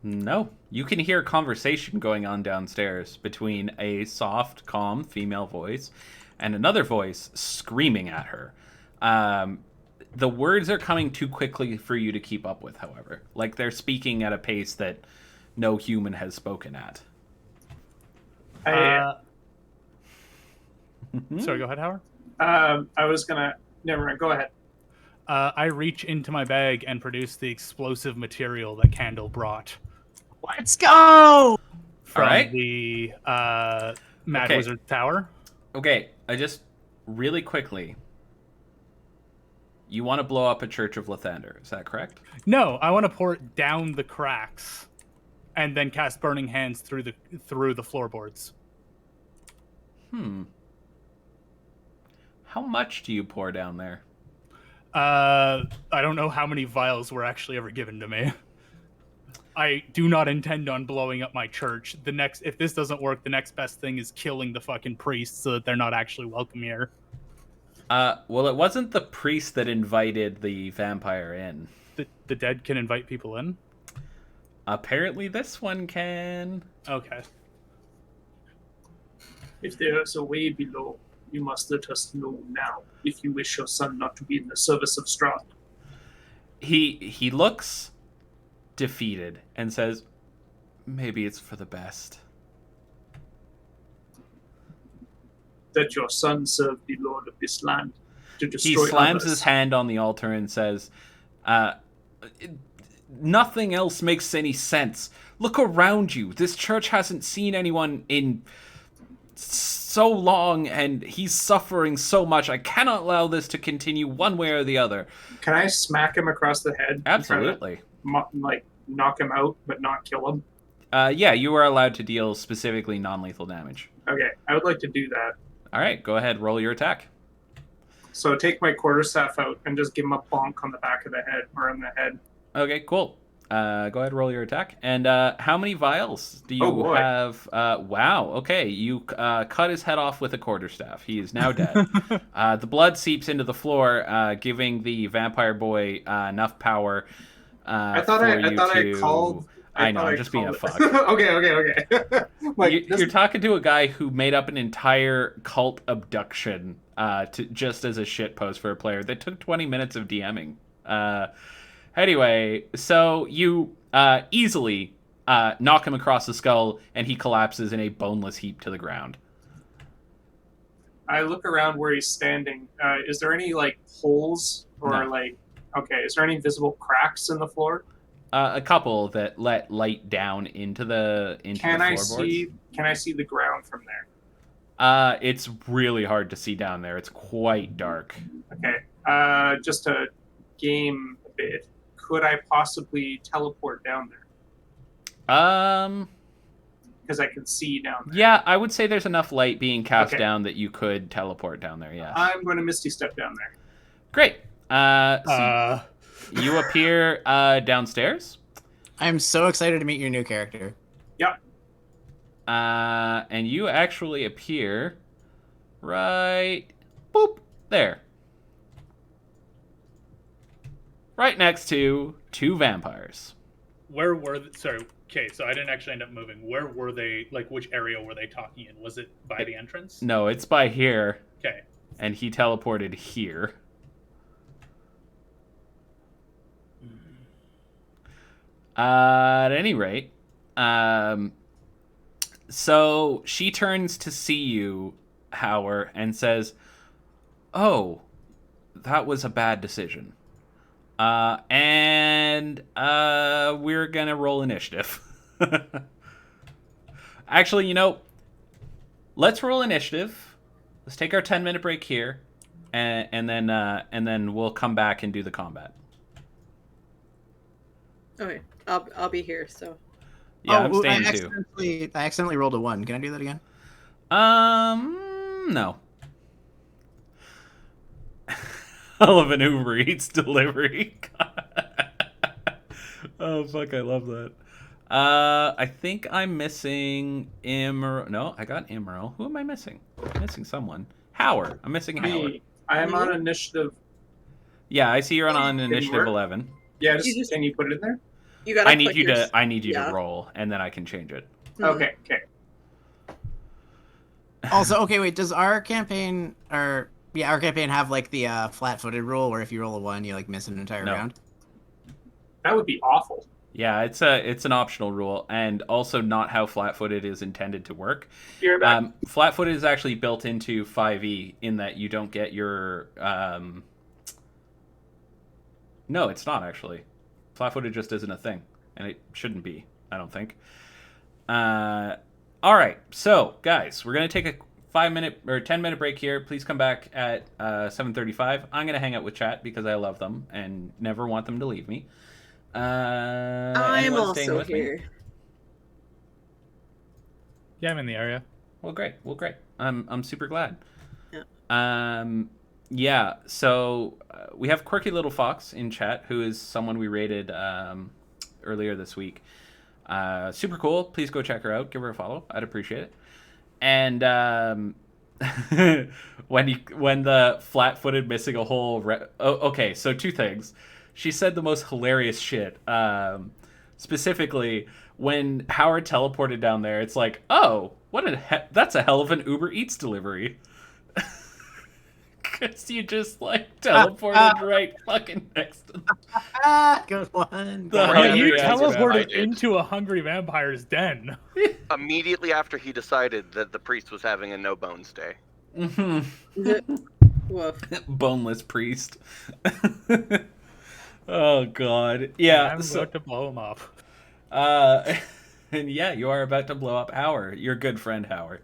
No. You can hear conversation going on downstairs between a soft, calm female voice and another voice screaming at her. The words are coming too quickly for you to keep up with, however. Like, they're speaking at a pace that no human has spoken at. Sorry, go ahead, Howard. I was going to... Never mind, go ahead. I reach into my bag and produce the explosive material that Candle brought Let's go! from Alright. the Mad Okay. Wizard Tower. Okay, I just... Really quickly... You want to blow up a Church of Lathander, is that correct? No, I want to pour it down the cracks and then cast Burning Hands through the floorboards. How much do you pour down there? I don't know how many vials were actually ever given to me. I do not intend on blowing up my church. If this doesn't work, the next best thing is killing the fucking priests so that they're not actually welcome here. Well, it wasn't the priest that invited the vampire in. The dead can invite people in? Apparently this one can. Okay. If there is a way below, you must let us know now if you wish your son not to be in the service of Strahd. He looks defeated and says, maybe it's for the best. That your son serve the Lord of this land to He destroy slams others. his hand on the altar and says, nothing else makes any sense. Look around you. This church hasn't seen anyone in so long, and he's suffering so much. I cannot allow this to continue one way or the other. Can I smack him across the head? and try to, Absolutely. knock him out, but not kill him? Yeah, you are allowed to deal specifically non-lethal damage. Okay, I would like to do that. All right, go ahead, roll your attack. So take my quarterstaff out and just give him a bonk on the back of the head, or on the head. Okay, cool. Go ahead, roll your attack. And how many vials do you Oh, boy. have? Wow. Okay, you cut his head off with a quarterstaff. He is now dead. The blood seeps into the floor, giving the vampire boy enough power. I thought I called. I know, thought I'm just being a called fuck. it. Okay. You're talking to a guy who made up an entire cult abduction just as a shit post for a player that took 20 minutes of DMing. Anyway, so you easily knock him across the skull, and he collapses in a boneless heap to the ground. I look around where he's standing. Is there any holes or No. is there any visible cracks in the floor? A couple that let light down into the Can the I floorboards. see the ground from there? It's really hard to see down there. It's quite dark. Okay. Just to game a bit, could I possibly teleport down there? Because I can see down there. Yeah, I would say there's enough light being cast Okay. down that you could teleport down there. Yes. I'm going to Misty Step down there. Great. So you appear downstairs. I'm so excited to meet your new character. Yep. And you actually appear right, boop, there. Right next to two vampires. Where were sorry, okay, so I didn't actually end up moving. Where were they, like which area were they talking in? Was it by the entrance? No, it's by here, Okay. and he teleported here. At any rate, so she turns to see you, Howard, and says, "Oh, that was a bad decision. And we're gonna roll initiative." Actually, let's roll initiative. Let's take our 10-minute break here, and then we'll come back and do the combat. Okay, I'll be here. So Yeah, I'm I staying too. accidentally rolled a 1. Can I do that again? No. Hell of an Uber Eats delivery. Oh fuck, I love that. I think I'm missing Emerald. No, I got Emerald. Who am I missing? I'm missing someone. Howard. I'm missing Howard. Me, I am on initiative. Yeah, I see you're on initiative work? 11. Yeah, You can you put it in there? you gotta. I need put you your- to yeah. roll, and then I can change it. Mhm. Okay. Also, okay, wait. Does our campaign our campaign have like the flat-footed rule, where if you roll a 1, you like miss an entire No. round? That would be awful. Yeah, it's an optional rule, and also not how flat-footed is intended to work. You're back. Flat-footed is actually built into 5e in that you don't get your. No, it's not actually. Flat-footed just isn't a thing, and it shouldn't be. I don't think. All right, so guys, we're gonna take a 5-minute or 10-minute break here. Please come back at 7:35. I'm gonna hang out with chat because I love them and never want them to leave me. I'm Anyone staying also with me? here. Yeah, I'm in the area. Well, great. I'm super glad. Yeah. Yeah. So we have Quirky Little Fox in chat, who is someone we rated earlier this week. Super cool. Please go check her out. Give her a follow. I'd appreciate it. And when the flat-footed missing a whole okay. So 2 things. She said the most hilarious shit. Specifically, when Howard teleported down there, it's like, oh, that's a hell of an Uber Eats delivery. Because you just like teleported right fucking next to them. Good one. The Yeah, hungry you ass teleported vampire. into a hungry vampire's den. Immediately after he decided that the priest was having a no bones day. Woof. Boneless priest. Oh god. Yeah. I'm So, about to blow him up. and yeah, you are about to blow up Howard, your good friend Howard.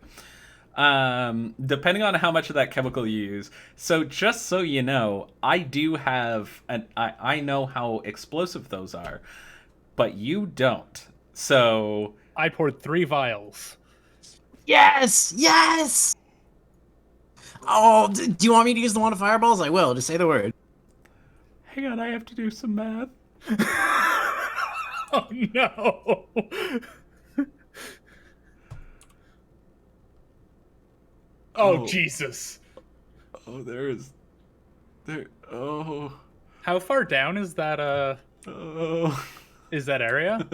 Depending on how much of that chemical you use. So just so you know, I do have I know how explosive those are, but you don't. So I poured 3 vials. Yes! Yes! Oh, do you want me to use the wand of fireballs? I will. Just say the word. hang on, I have to do some math. Oh no! Oh, Oh. Jesus! Oh, there. Oh, How far down is that? oh. Is that area?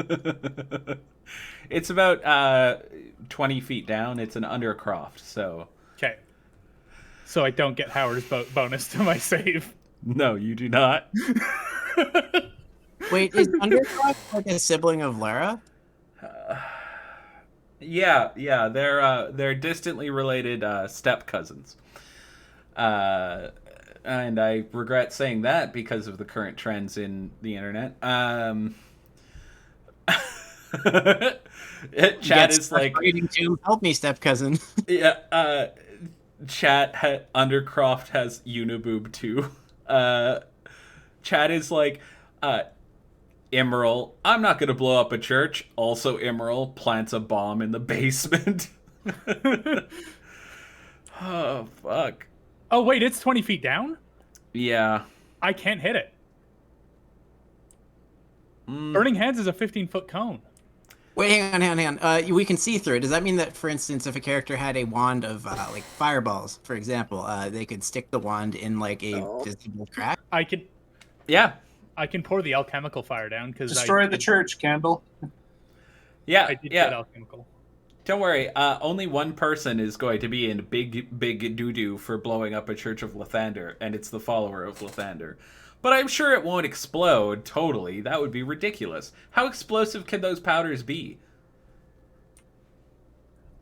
It's about 20 feet down. It's an undercroft, so Okay. So I don't get Howard's bonus to my save. no, you do not. Wait, is Undercroft like a sibling of Lara? Yeah, they're distantly related step cousins. And I regret saying that because of the current trends in the internet. Chat is like, reading to help me, step cousin. yeah. Undercroft has Uniboob too. Chat is like, Emerald, I'm not gonna blow up a church. Also, Emerald plants a bomb in the basement. Oh fuck. Oh wait, it's 20 feet down. Yeah. I can't hit it. Mm. Burning Hands is a 15-foot cone. Wait, hang on. We can see through it. Does that mean that, for instance, if a character had a wand of like fireballs, for example, they could stick the wand in like a visible crack? I can Yeah. pour the alchemical fire down because Destroy the church, Candle. Yeah. I did yeah. get alchemical. Don't worry. Only one person is going to be in big doo-doo for blowing up a Church of Lathander, and it's the follower of Lathander. But I'm sure it won't explode totally. That would be ridiculous. How explosive can those powders be?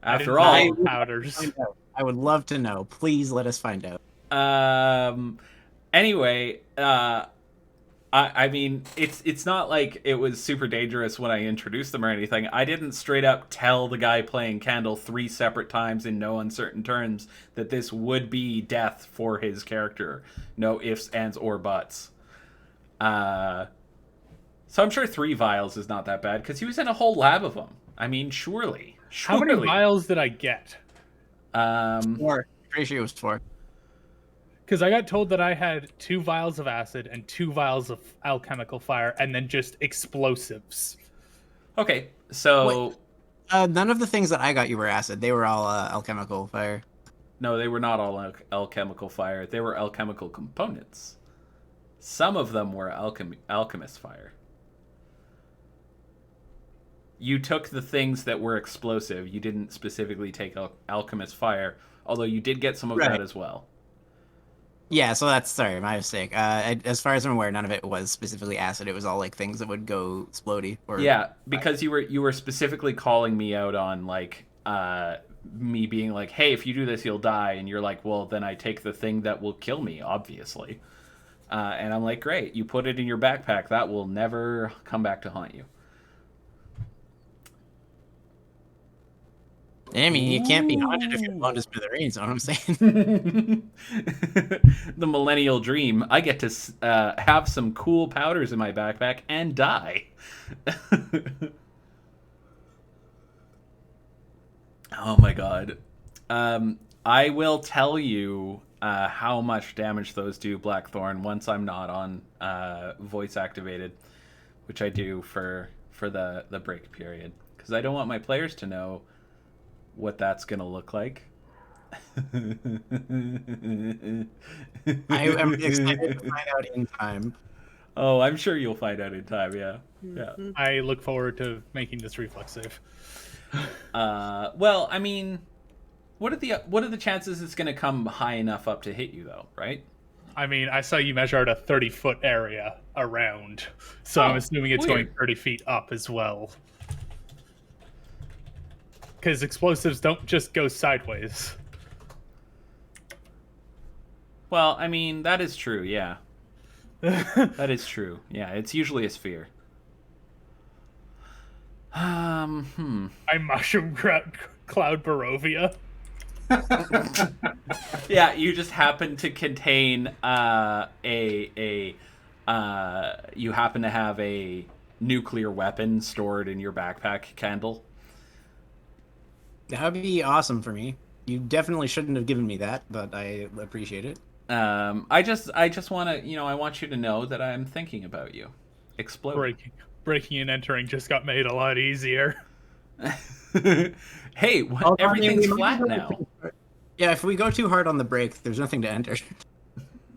After all, powders. I would love to know. Please let us find out. Anyway, I mean, it's not like it was super dangerous when I introduced them or anything. I didn't straight up tell the guy playing Candle 3 separate times in no uncertain terms that this would be death for his character. No ifs, ands, or buts. So I'm sure 3 vials is not that bad, because he was in a whole lab of them. I mean, surely. How many vials did I get? 4. Pretty sure it was 4. Because I got told that I had 2 vials of acid and 2 vials of alchemical fire, and then just explosives. Okay, so... None of the things that I got you were acid. They were all alchemical fire. No, they were not all alchemical fire. They were alchemical components. Some of them were alchemist fire. You took the things that were explosive. You didn't specifically take alchemist fire, although you did get some of that as well. Yeah, so that's, sorry, my mistake. As far as I'm aware, none of it was specifically acid. It was all like things that would go explodey. Or yeah, because you were specifically calling me out on like me being like, hey, if you do this, you'll die, and you're like, well, then I take the thing that will kill me, obviously. And I'm like, great, you put it in your backpack. That will never come back to haunt you. I mean, you can't be haunted if you're blown to smithereens, you know what I'm saying? The millennial dream. I get to have some cool powders in my backpack and die. Oh my god. I will tell you how much damage those do, Blackthorn, once I'm not on voice activated, which I do for the break period, because I don't want my players to know what that's gonna look like. I am excited to find out in time. Oh, I'm sure you'll find out in time. Yeah, yeah. I look forward to making this reflex save. Well, I mean, what are the chances it's gonna come high enough up to hit you, though? Right? I mean, I saw you measure out a 30-foot area around, so I'm assuming it's weird. going 30 feet up as well. Because explosives don't just go sideways. Well, I mean, that is true, yeah. That is true. Yeah, it's usually a sphere. I'm Mushroom Cloud Barovia. Yeah, you just happen to contain you happen to have a nuclear weapon stored in your backpack, Candle. That would be awesome for me. You definitely shouldn't have given me that, but I appreciate it. I just want to, I want you to know that I'm thinking about you. Explode. Breaking and entering just got made a lot easier. Hey, everything's flat now. Yeah, if we go too hard on the break, there's nothing to enter.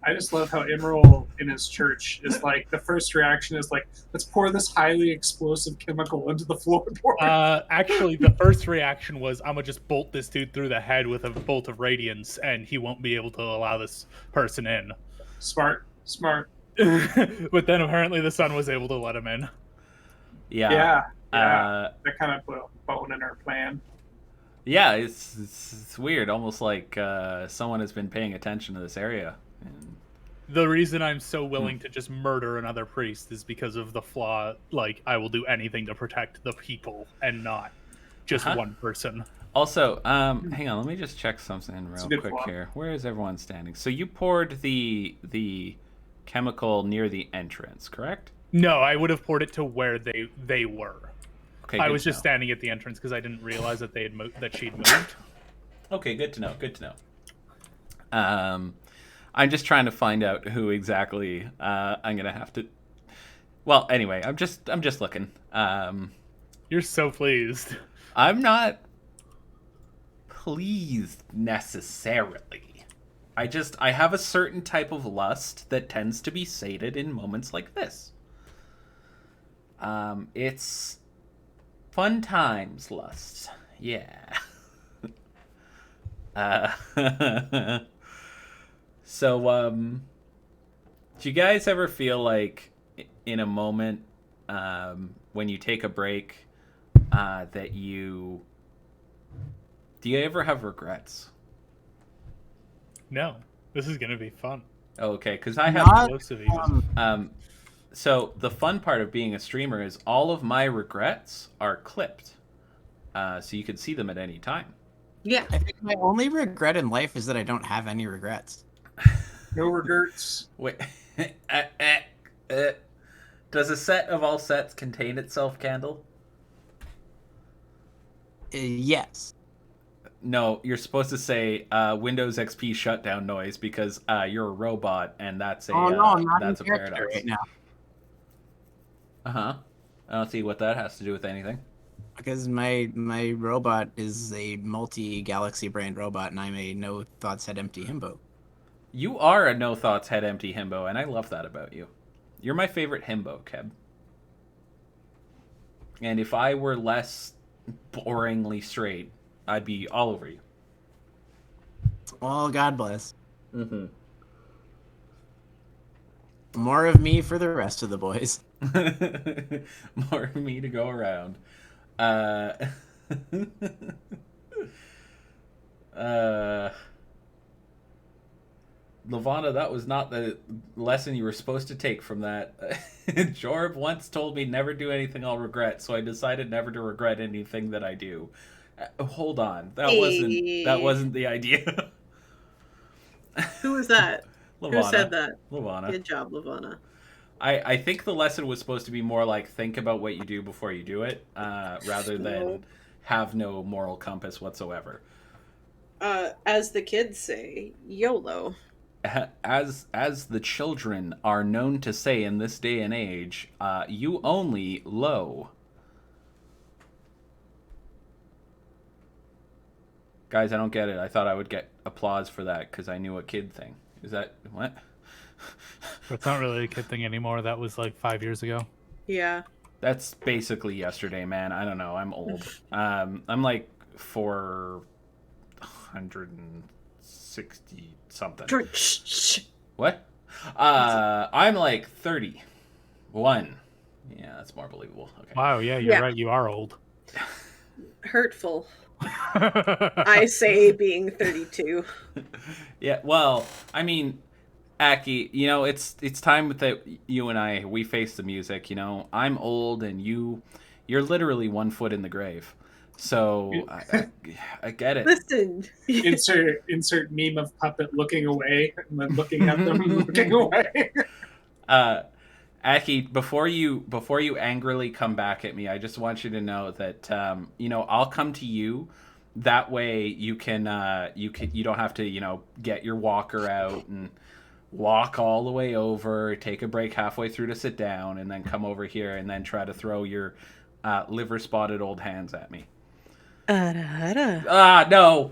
I just love how Emerald in his church is like, the first reaction is like, let's pour this highly explosive chemical into the floorboard. Actually, the first reaction was, I'm gonna just bolt this dude through the head with a bolt of radiance, and he won't be able to allow this person in. Smart. But then apparently the sun was able to let him in. Yeah. That kind of put a bone in our plan. Yeah, it's weird. Almost like someone has been paying attention to this area. And The reason I'm so willing to just murder another priest is because of the flaw. Like, I will do anything to protect the people and not just one person. Also, hang on, let me just check something a real good quick flaw. here. Where is everyone standing? So you poured the chemical near the entrance, correct? No, I would have poured it to where they were. Okay, I good was to just know. standing at the entrance because I didn't realize that that she'd moved. Okay, good to know. Good to know. I'm just trying to find out who exactly I'm gonna have to. Well, anyway, I'm just looking. You're so pleased. I'm not pleased necessarily. I have a certain type of lust that tends to be sated in moments like this. It's fun times lust. Yeah. So, do you guys ever feel like in a moment when you take a break that you... Do you ever have regrets? No, this is gonna be fun. Oh, okay, because I have... Not, Explosive even. So the fun part of being a streamer is all of my regrets are clipped. So you can see them at any time. Yeah. I think my only regret in life is that I don't have any regrets. No regrets. Wait. Does a set of all sets contain itself, Candle? Yes. No, you're supposed to say Windows XP shutdown noise because you're a robot and that's a Oh no, I'm not that's a in character paradox. right now Uh-huh. I don't see what that has to do with anything. because my robot is a multi-galaxy brained robot, and I'm a no thoughts head empty himbo. You are a no thoughts head empty himbo, and I love that about you. You're my favorite himbo, Keb. And if I were less boringly straight, I'd be all over you. Well, God bless. Mm-hmm. More of me for the rest of the boys. More of me to go around. Levana, that was not the lesson you were supposed to take from that. Jorb once told me never do anything I'll regret, so I decided never to regret anything that I do. Hold on, that wasn't the idea. Who was that? Levana. Who said that? Levana. Good job, Lavana. I think the lesson was supposed to be more like think about what you do before you do it, rather than No. have no moral compass whatsoever. As the kids say, YOLO. As the children are known to say in this day and age, you only low. Guys, I don't get it. I thought I would get applause for that because I knew a kid thing. Is that what? It's not really a kid thing anymore. That was like 5 years ago. Yeah. That's basically yesterday, man. I don't know. I'm old. I'm like 460 something. Shh. What? I'm like 31. Yeah, that's more believable. Okay. Wow, yeah, you're Yeah. right. You are old. Hurtful. I say being 32. Yeah, well, I mean, Aki, you know, it's time that you and we face the music, you know. I'm old and you're literally 1 foot in the grave. So I get it. Listen. Insert meme of puppet looking away and then looking at them looking away. Aki, before you angrily come back at me, I just want you to know that you know, I'll come to you. That way you don't have to, you know, get your walker out and walk all the way over, take a break halfway through to sit down, and then come over here and then try to throw your liver spotted old hands at me. No.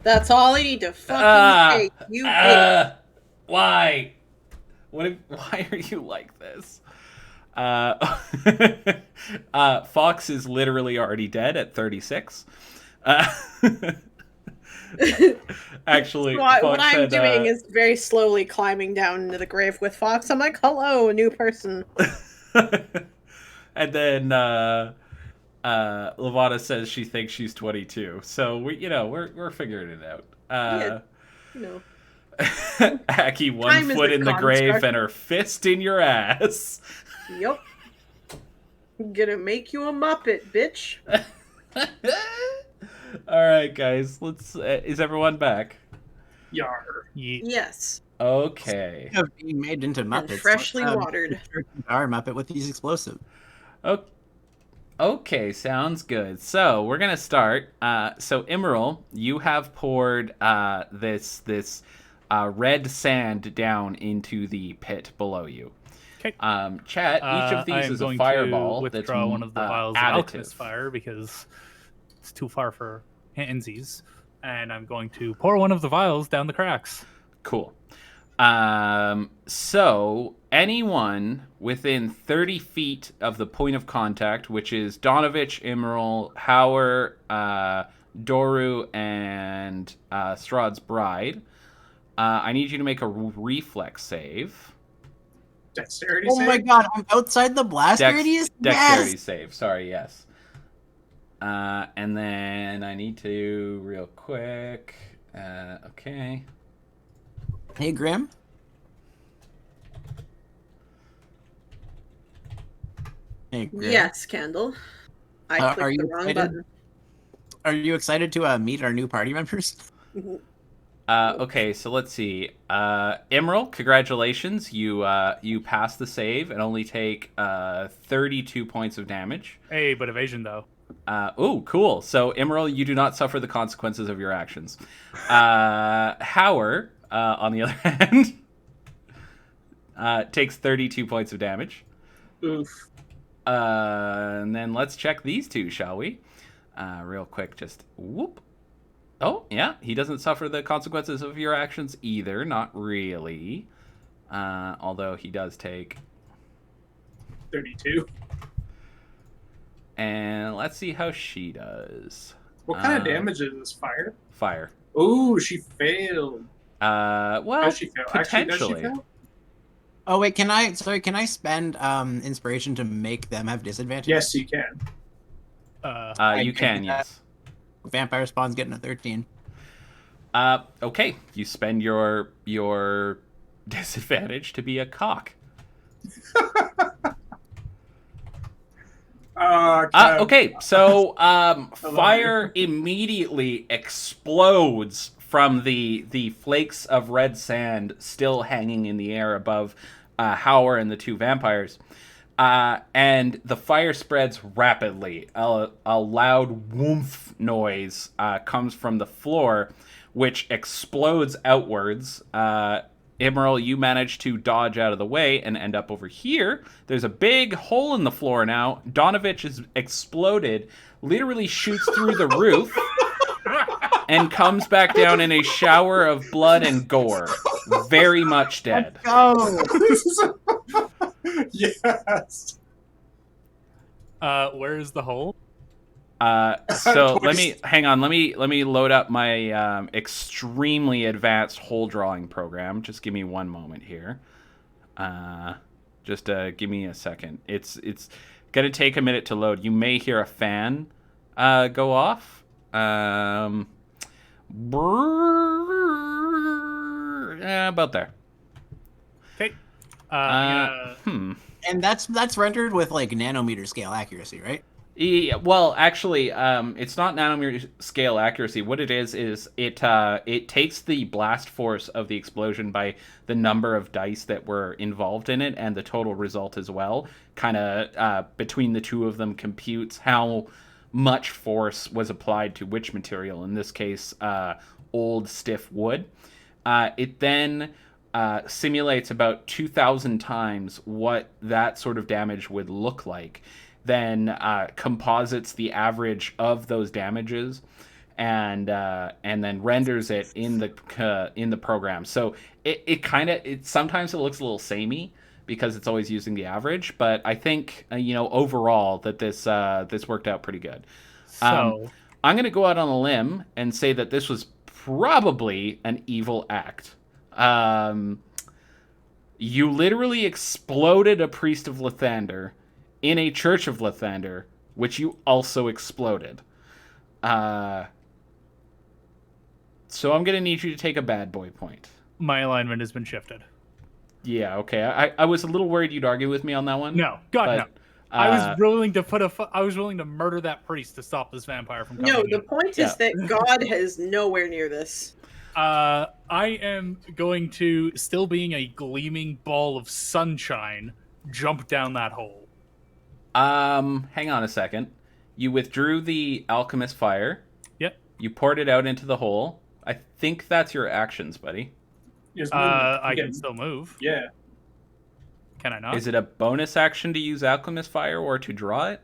That's all I need to fucking say. You bitch. Why? Why are you like this? Fox is literally already dead at 36. Actually, what Fox I'm said, doing is very slowly climbing down into the grave with Fox. I'm like, hello, new person. and then Levana says she thinks she's 22. So we're figuring it out. Yeah. No. Aki, one Time is foot the in the grave construct. and her fist in your ass. Yep. I'm gonna make you a Muppet, bitch. All right, guys. Let's. Is everyone back? Yar. Yes. Okay. Of being made into Muppets. And freshly let's, watered. Our Muppet with these explosives. Okay, sounds good. So we're gonna start. So Emerald, you have poured this red sand down into the pit below you. Okay. Chat. Each of I these am is a going fireball to withdraw that's one of the vials of additive. alchemist fire because it's too far for handsies, and I'm going to pour one of the vials down the cracks. Cool. So anyone within 30 feet of the point of contact, which is Donovich, Emerald, Hauer, Doru, and Strahd's bride, I need you to make a reflex save. Dexterity Oh save? my god, I'm outside the blast radius? Dexterity Yes! save. Sorry, yes. And then I need to real quick. Okay. Hey, Grim? Hey, Grim. Yes, Candle. I Are clicked the you wrong excited? button. Are you excited to meet our new party members? Okay, so let's see. Emerald, congratulations. You passed the save and only take 32 points of damage. Hey, but evasion though. Cool. So Emerald, you do not suffer the consequences of your actions. Hauer, on the other hand, takes 32 points of damage. Oof. And then let's check these two, shall we? Real quick, just whoop. Oh, yeah, he doesn't suffer the consequences of your actions either. Not really. Although he does take. 32. And let's see how she does. What kind of damage is this fire? Fire. Ooh, she failed. Well, Does she fail? Actually, does she potentially. fail? Oh, wait, can I spend inspiration to make them have disadvantage? Yes, you can. You can, yes. Vampire Spawn's getting a 13. Okay, you spend your disadvantage to be a cock. Okay, so fire immediately explodes from the flakes of red sand still hanging in the air above Hauer and the two vampires. And the fire spreads rapidly. A loud woomph noise comes from the floor, which explodes outwards. Emerald, you manage to dodge out of the way and end up over here. There's a big hole in the floor now. Donovich is exploded, literally shoots through the roof, and comes back down in a shower of blood and gore. Very much dead. Go! Yes. Where is the hole? So let me load up my extremely advanced hole drawing program. Just give me one moment here. Just give me a second. It's gonna take a minute to load. You may hear a fan go off. About there. Okay. And that's rendered with like nanometer scale accuracy, right? Yeah, well, actually, it's not nanometer scale accuracy. What it is it takes the blast force of the explosion by the number of dice that were involved in it and the total result as well. Kind of between the two of them computes how much force was applied to which material. In this case, old stiff wood. It then simulates about 2,000 times what that sort of damage would look like. Then composites the average of those damages, and then renders it in the program. So it sometimes it looks a little samey because it's always using the average, but I think overall that this worked out pretty good. So I'm gonna go out on a limb and say that this was probably an evil act. You literally exploded a priest of Lathander in a church of Lathander, which you also exploded. So I'm going to need you to take a bad boy point. My alignment has been shifted. Yeah, okay. I was a little worried you'd argue with me on that one. No, God, but, no. I was willing to I was willing to murder that priest to stop this vampire from coming No, the in. point is that God is nowhere near this. I am going to, still being a gleaming ball of sunshine, jump down that hole. Hang on a second. You withdrew the alchemist fire. Yep. You poured it out into the hole. I think that's your actions, buddy. I can still move. Yeah. Can I not? Is it a bonus action to use alchemist fire or to draw it?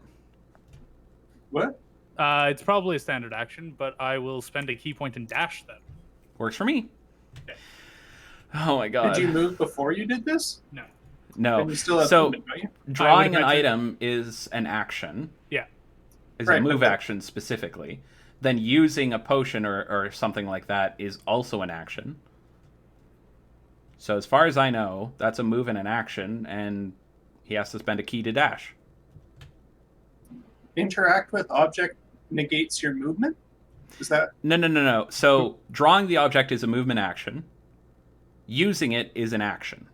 What? It's probably a standard action, but I will spend a key point and dash then. Works for me. Okay. Oh my god. Did you move before you did this? No. No. And you still have So movement, don't you? drawing an imagine- item is an action. Yeah. Is Right, a move but- action specifically. Then using a potion or something like that is also an action. So as far as I know, that's a move and an action, and he has to spend a key to dash. Interact with object negates your movement? Is that No. So drawing the object is a movement action. Using it is an action.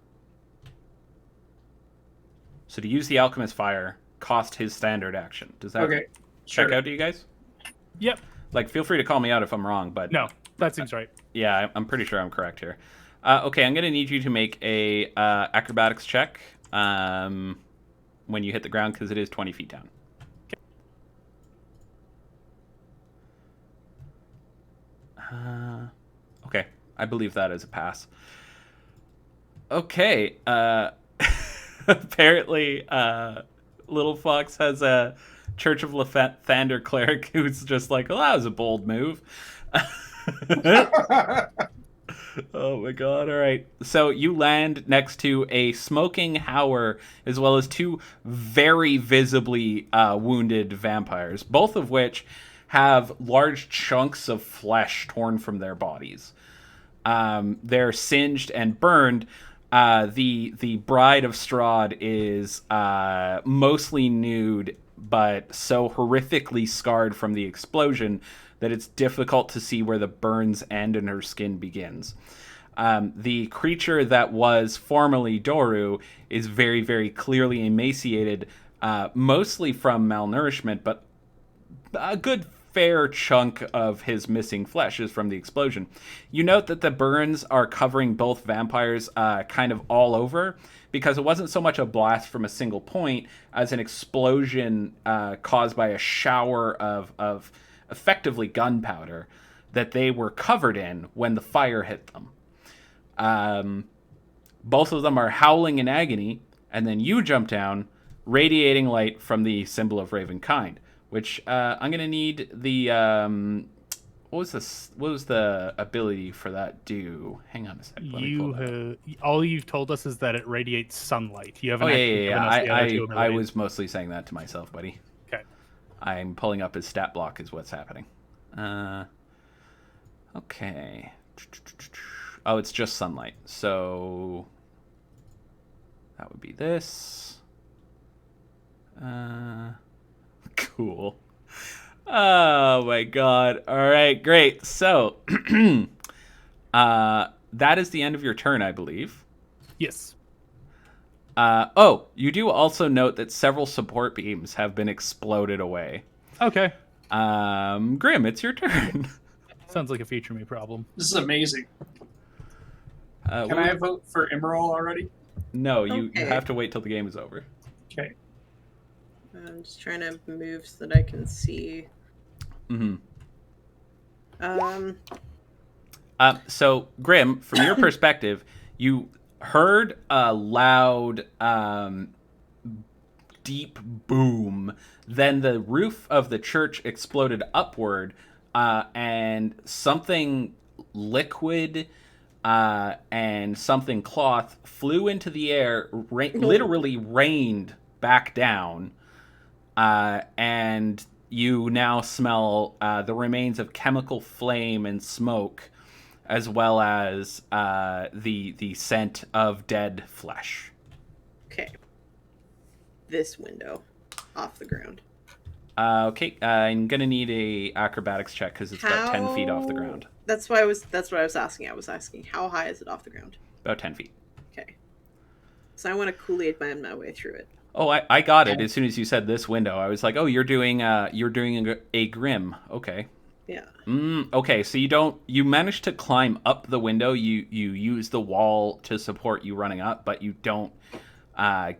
So to use the alchemist fire cost his standard action. Does that okay? check Sure. out to you guys? Yep. Like, feel free to call me out if I'm wrong, but No, that seems right. yeah, I'm pretty sure I'm correct here. Okay, I'm gonna need you to make a acrobatics check when you hit the ground because it is 20 feet down. Okay, I believe that is a pass. Okay, apparently, Little Fox has a Church of Lathander cleric who's just like, well, that was a bold move. Oh my god, alright. So you land next to a smoking Howler as well as two very visibly wounded vampires, both of which have large chunks of flesh torn from their bodies. They're singed and burned. The Bride of Strahd is mostly nude, but so horrifically scarred from the explosion that it's difficult to see where the burns end and her skin begins. The creature that was formerly Doru is very, very clearly emaciated, mostly from malnourishment, but a good fair chunk of his missing flesh is from the explosion. You note that the burns are covering both vampires kind of all over, because it wasn't so much a blast from a single point as an explosion caused by a shower of effectively gunpowder that they were covered in when the fire hit them. Both of them are howling in agony, and then you jump down, radiating light from the symbol of Ravenkind, which I'm gonna need the what was the ability for that do? Hang on a second. Let me pull that up. All you've told us is that it radiates sunlight. You haven't Oh actually given us the other two I abilities. was mostly saying that to myself, buddy. Okay. I'm pulling up his stat block is what's happening. Okay. Oh, it's just sunlight. So that would be this. Cool. Oh my god. All right, great. So that is the end of your turn, I believe. Yes. Oh, you do also note that several support beams have been exploded away. Okay. Grim, it's your turn. Sounds like a future me problem. This is amazing. Can What- I vote for Emerald already? No, you Okay. have to wait till the game is over. Okay. I'm just trying to move so that I can see. Mm-hmm. Um, So, Grim, from your perspective, you heard a loud, deep boom. Then the roof of the church exploded upward, and something liquid and something cloth flew into the air, literally rained back down, and you now smell the remains of chemical flame and smoke, as well as the scent of dead flesh. okay. This window off the ground. Okay, I'm gonna need a acrobatics check because it's about 10 feet off the How- ground. That's what I was asking. I was asking how high is it off the ground? About 10 feet. Okay. So I want to Kool-Aid man my way through it. Oh, I got it. As soon as you said this window, I was like, oh, you're doing a grim. Okay. Yeah. Okay, so you managed to climb up the window. You use the wall to support you running up, but you don't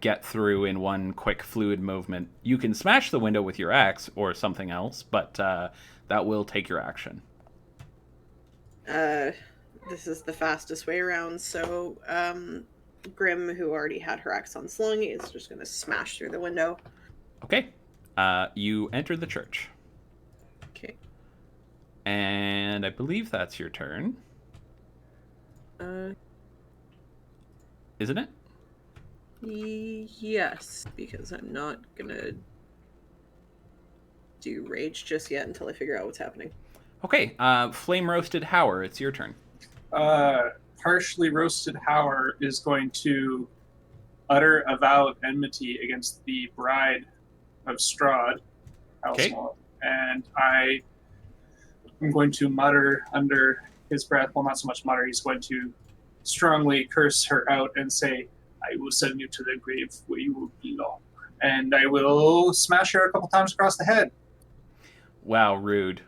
get through in one quick fluid movement. You can smash the window with your axe or something else, but that will take your action. This is the fastest way around. So, Grim, who already had her axe unslung, is just going to smash through the window. Okay. You enter the church. Okay. And I believe that's your turn, isn't it? Yes, because I'm not gonna do rage just yet until I figure out what's happening. Okay. Flame roasted Hauer, it's your turn. Partially roasted Hauer is going to utter a vow of enmity against the bride of Strahd, Okay. household, and I'm going to mutter under his breath. Well, not so much mutter. He's going to strongly curse her out and say, "I will send you to the grave where you will belong," and I will smash her a couple times across the head. Wow, rude.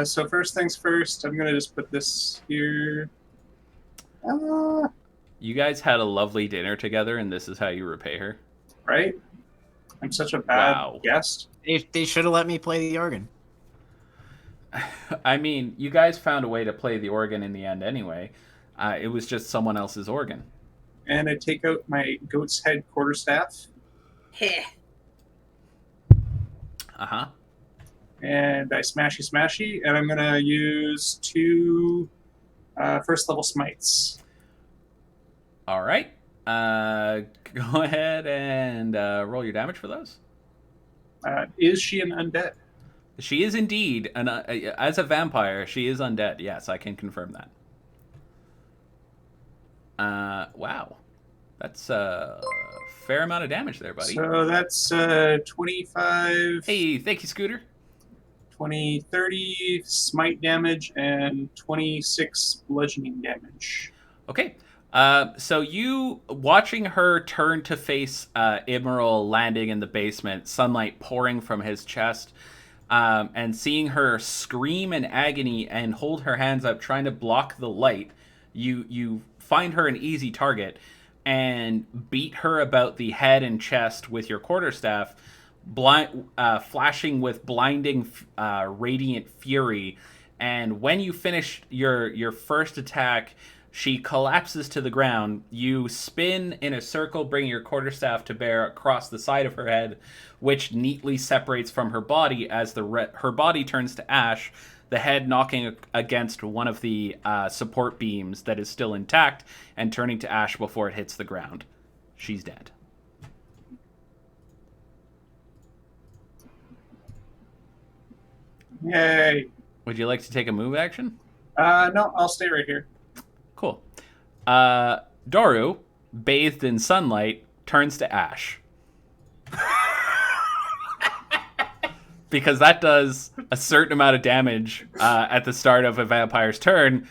So first things first, I'm gonna just put this here. You guys had a lovely dinner together, and this is how you repay her? Right? I'm such a bad Wow. guest. They should have let me play the organ. I mean, you guys found a way to play the organ in the end anyway. It was just someone else's organ. And I take out my goat's head quarterstaff, Heh. Uh-huh. and I smashy, and I'm gonna use 2 first level smites. All right. Go ahead and roll your damage for those. Is she an undead? She is indeed, as a vampire, she is undead. Yes, I can confirm that. Wow. That's a fair amount of damage there, buddy. So that's 25, Hey, thank you, Scooter. 20, 30 smite damage, and 26 bludgeoning damage. Okay. So you watching her turn to face Imral landing in the basement, sunlight pouring from his chest, and seeing her scream in agony and hold her hands up trying to block the light, you find her an easy target and beat her about the head and chest with your quarterstaff, flashing with blinding radiant fury. And when you finish your first attack, she collapses to the ground. You spin in a circle, bringing your quarterstaff to bear across the side of her head, which neatly separates from her body as her body turns to ash, the head knocking against one of the support beams that is still intact and turning to ash before it hits the ground. She's dead. Yay! Would you like to take a move action? No, I'll stay right here. Cool. Doru, bathed in sunlight, turns to ash. Because that does a certain amount of damage at the start of a vampire's turn,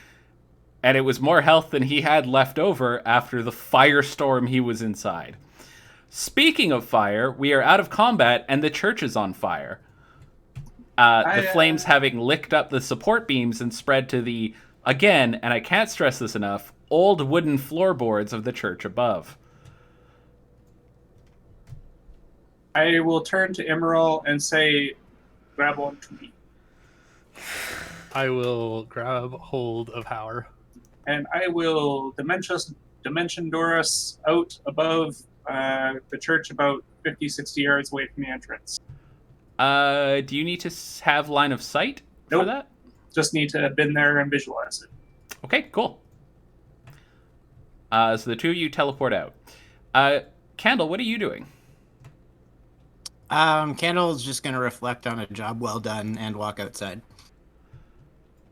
and it was more health than he had left over after the firestorm he was inside. Speaking of fire, we are out of combat, and the church is on fire. The flames having licked up the support beams and spread to the, again, and I can't stress this enough, old wooden floorboards of the church above. I will turn to Emerald and say, grab on to me. I will grab hold of Hauer. And I will Dimension Doris out above the church about 50, 60 yards away from the entrance. Do you need to have line of sight for Nope. that? Just need to have been there and visualize it. Okay, cool. So the two of you teleport out. Candle, what are you doing? Candle's just gonna reflect on a job well done and walk outside.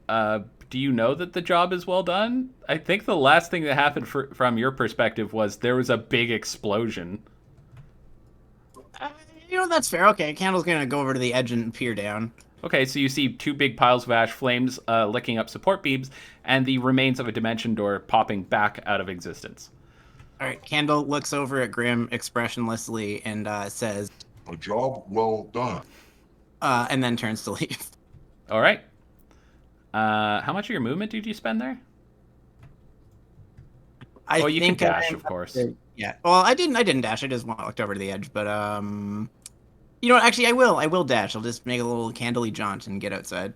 Do you know that the job is well done? I think the last thing that happened from your perspective was there was a big explosion. You know, that's fair. Okay, Candle's gonna go over to the edge and peer down. Okay, so you see two big piles of ash, flames licking up support beams, and the remains of a dimension door popping back out of existence. All right, Candle looks over at Grim expressionlessly and says, A job well done. and then turns to leave. All right. How much of your movement did you spend there? I You can think dash, of course. Yeah. Well, I didn't dash. I just walked over to the edge. But you know what? Actually, I will dash. I'll just make a little candly jaunt and get outside.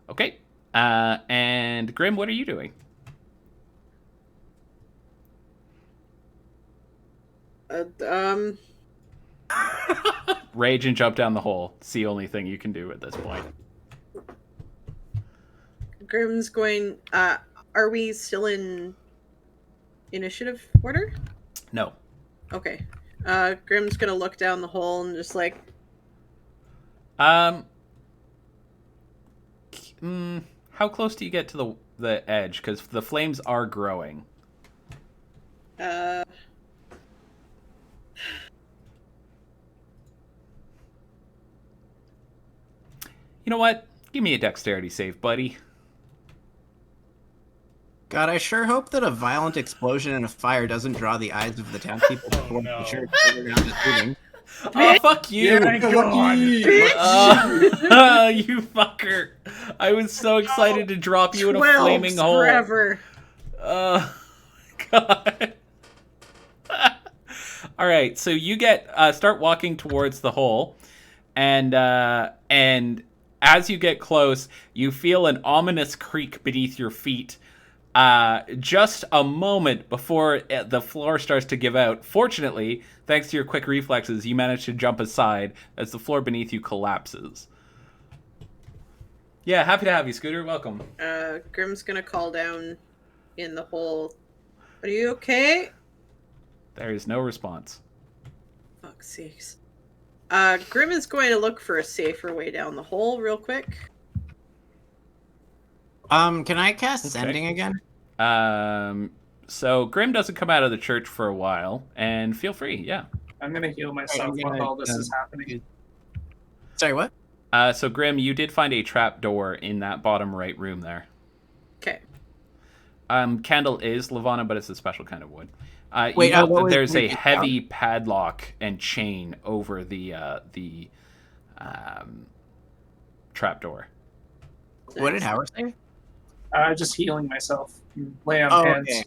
Okay. And Grim, what are you doing? Rage and jump down the hole. It's the only thing you can do at this point. Grim's going. Are we still in initiative order? No. Okay. Grim's gonna look down the hole and just like. How close do you get to the edge? Because the flames are growing. You know what? Give me a dexterity save, buddy. God, I sure hope that a violent explosion and a fire doesn't draw the eyes of the townspeople before no. the church around the shooting. Oh, fuck you! Yeah, go on. You fucker! I was so excited to drop you in a 12s flaming hole. forever. God. All right, so you get start walking towards the hole, and as you get close, you feel an ominous creak beneath your feet. Just a moment before the floor starts to give out. Fortunately, thanks to your quick reflexes, you manage to jump aside as the floor beneath you collapses. Yeah, happy to have you, Scooter. Welcome. Grim's gonna call down in the hole. Are you okay? There is no response. Fuck's sakes. Grim is going to look for a safer way down the hole real quick. Can I cast Okay. Sending again? So Grim doesn't come out of the church for a while, and feel free, yeah. I'm gonna heal myself I'm while gonna, all this is happening. Sorry, what? So Grim, you did find a trap door in that bottom right room there. Okay. Candle is Levana, but it's a special kind of wood. Wait, you know what that was there's a moving heavy padlock and chain over the trap door. What did Howard say? Just healing myself. Lay on Oh, hands. okay.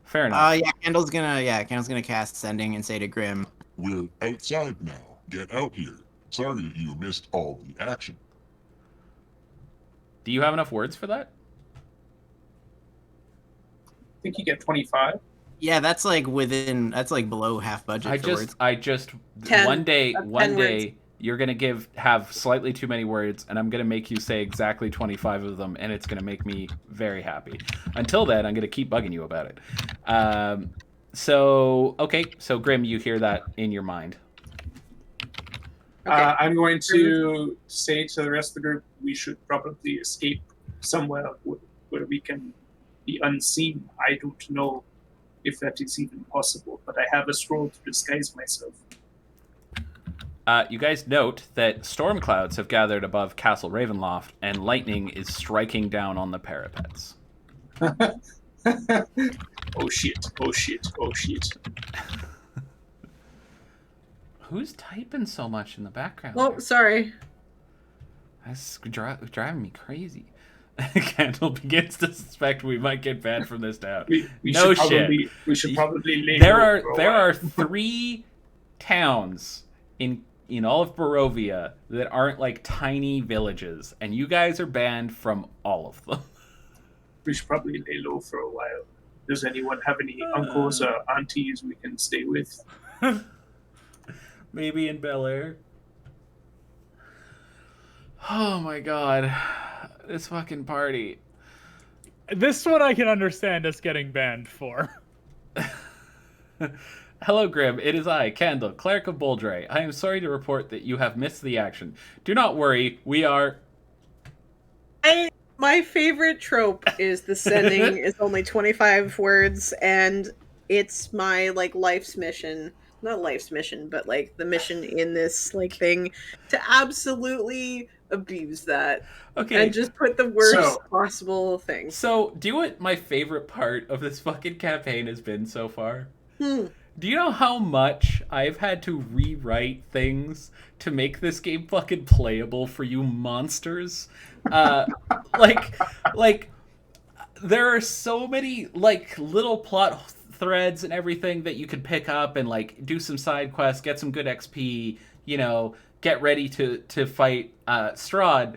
Fair enough. Candle's gonna cast Sending and say to Grim, We're outside now. Get out here. Sorry you missed all the action. Do you have enough words for that? I think you get 25. yeah, that's like below half budget for words. I just 10. one day That's 10 words. you're gonna have slightly too many words, and I'm gonna make you say exactly 25 of them, and it's gonna make me very happy. Until then, I'm gonna keep bugging you about it. So Grim, you hear that in your mind. Okay. I'm going to say to the rest of the group, we should probably escape somewhere where we can be unseen. I don't know if that is even possible, but I have a scroll to disguise myself. You guys note that storm clouds have gathered above Castle Ravenloft, and lightning is striking down on the parapets. Oh shit, oh shit, oh shit. Who's typing so much in the background? Oh, sorry. That's driving me crazy. Candle begins to suspect we might get banned from this town. We No should probably, shit. We should probably lay There low are for a there while. are 3 towns in all of Barovia that aren't like tiny villages, and you guys are banned from all of them. We should probably lay low for a while. Does anyone have any uncles or aunties we can stay with? Maybe in Bel Air. Oh my god. This fucking party. This one I can understand us getting banned for. Hello, Grim. It is I, Candle, Cleric of Boldre. I am sorry to report that you have missed the action. Do not worry, we are... My favorite trope is the Sending is only 25 words, and it's my life's mission not life's mission, but like the mission in this like thing to absolutely abuse that Okay. and just put the worst So- possible thing. So, do you know what my favorite part of this fucking campaign has been so far? Hmm. Do you know how much I've had to rewrite things to make this game fucking playable for you monsters? Like, there are so many like little plot threads and everything that you could pick up and like do some side quests, get some good XP, you know, get ready to fight Strahd.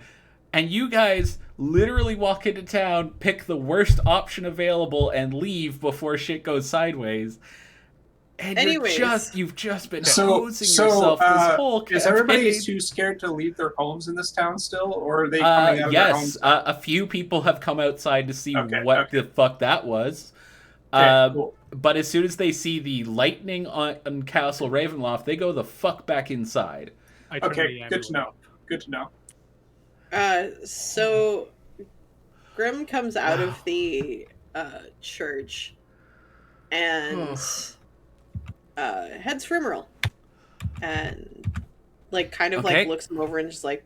And you guys literally walk into town, pick the worst option available, and leave before shit goes sideways. And Anyways. you've just been So, hosing yourself this whole campaign. is everybody too scared to leave their homes in this town still, or are they coming out of their homes? Yes, a few people have come outside to see Okay, what okay. the fuck that was. Okay, cool. But as soon as they see the lightning on Castle Ravenloft, they go the fuck back inside. I turn Okay, the good to amulet. know. Good to know. So Grim comes out Wow. of the church and heads for Emerald. And like kind of Okay. like looks him over and just like,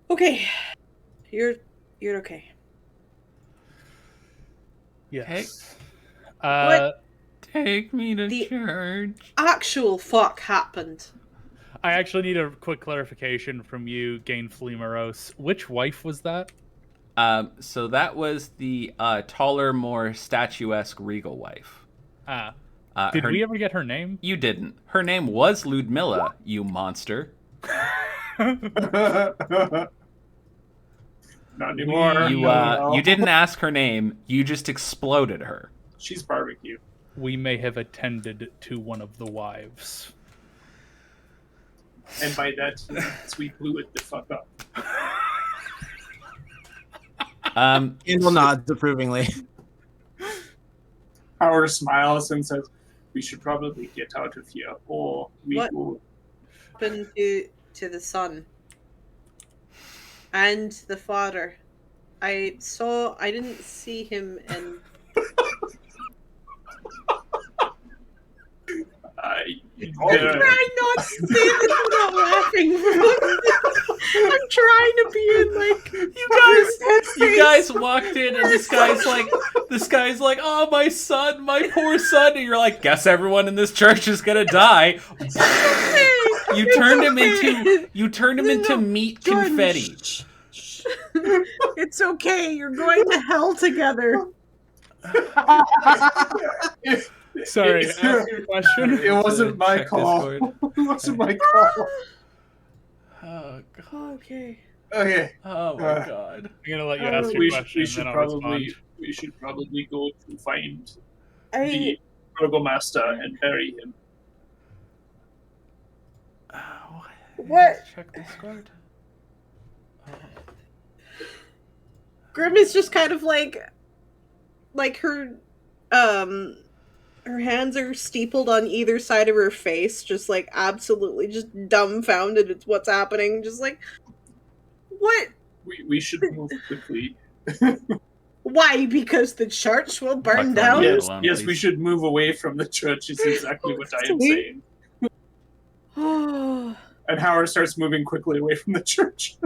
okay, you're okay. Yes. What? Take me to The- church. Actual fuck happened. I actually need a quick clarification from you, Gainfully Morose. Which wife was that? So that was the taller, more statuesque regal wife. Ah. Did Did we ever get her name? You didn't. Her name was Ludmilla, you monster. Not anymore. You didn't ask her name. You just exploded her. She's barbecue. We may have attended to one of the wives. And by that, we blew it the fuck up. Kendall nods approvingly. Howard smiles and says, "We should probably get out of here, or we What? will." Happened to the son and the father. I didn't see him and I'm trying not to say that I'm not laughing. I'm trying to be in like You guys walked in and this guy's like, oh, my son, my poor son. And you're like, guess everyone in this church is gonna die. You turned him into meat confetti. It's okay. You're going to hell together. Sorry, ask your question. It wasn't my Check call. Discord. It wasn't my call. Oh god. Okay. Okay, Oh my god. I'm gonna let you ask your we question, should then I'll probably respond. go to find I the burgomaster and bury him. What? Check Discord. Grim is just kind of like her hands are steepled on either side of her face, just like absolutely just dumbfounded at what's happening. Just like, what? We should move quickly. Why? Because the church will burn Blackthorn, down? yeah. Yes, alone, yes, we please. should move away from the church. Is exactly what I am saying. And Howard starts moving quickly away from the church.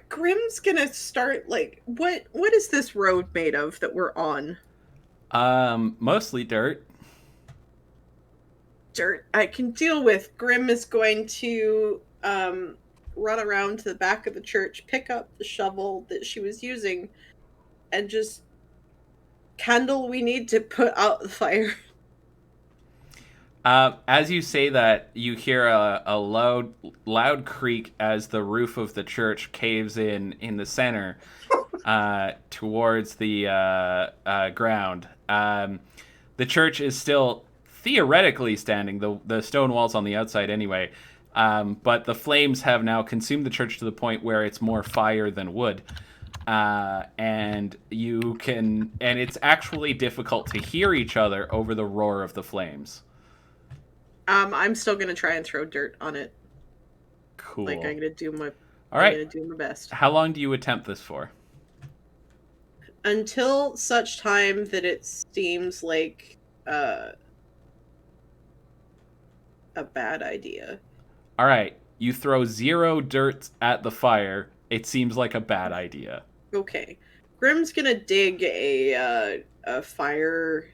Grim's gonna start like, what is this road made of that we're on? Mostly dirt. Dirt I can deal with. Grim is going to run around to the back of the church, pick up the shovel that she was using, and just, Candle, we need to put out the fire. As you say that, you hear a loud creak as the roof of the church caves in the center towards the ground. The church is still theoretically standing, the stone walls on the outside anyway, but the flames have now consumed the church to the point where it's more fire than wood. And it's actually difficult to hear each other over the roar of the flames. I'm still gonna try and throw dirt on it. Cool. Like, I'm gonna do my All I'm right. gonna do my best. How long do you attempt this for? Until such time that it seems like a bad idea. All right, you throw 0 dirt at the fire. It seems like a bad idea. Okay. Grim's gonna dig a fire.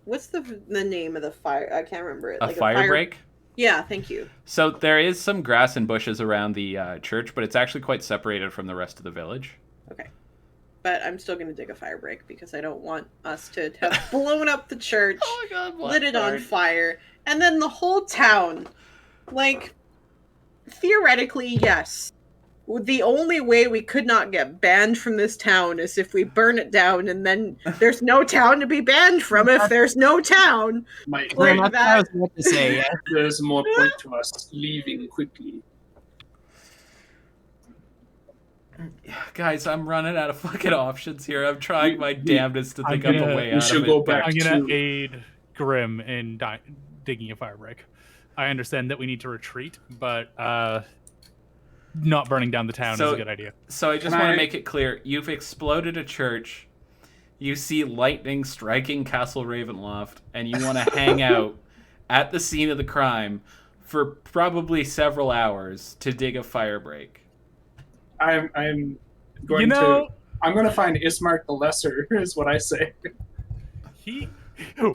What's the name of the fire? I can't remember it. A fire break? Yeah, thank you. So there is some grass and bushes around the church, but it's actually quite separated from the rest of the village. Okay. But I'm still gonna dig a fire break because I don't want us to have blown up the church, Oh my god, lit it on fire, and then the whole town. Like, theoretically, yes. The only way we could not get banned from this town is if we burn it down, and then there's no town to be banned from if there's no town. Might Like That's what I was about to say. Yeah. there's more point to us leaving quickly. Guys, I'm running out of fucking options here. I'm trying my damnedest to think up a way we out should of go it. back. I'm gonna to- aid Grim in digging a fire break. I understand that we need to retreat, but not burning down the town is a good idea. So I just Can want I- to make it clear. You've exploded a church. You see lightning striking Castle Ravenloft, and you want to hang out at the scene of the crime for probably several hours to dig a fire break. I'm going I'm going to find Ismark the Lesser, is what I say.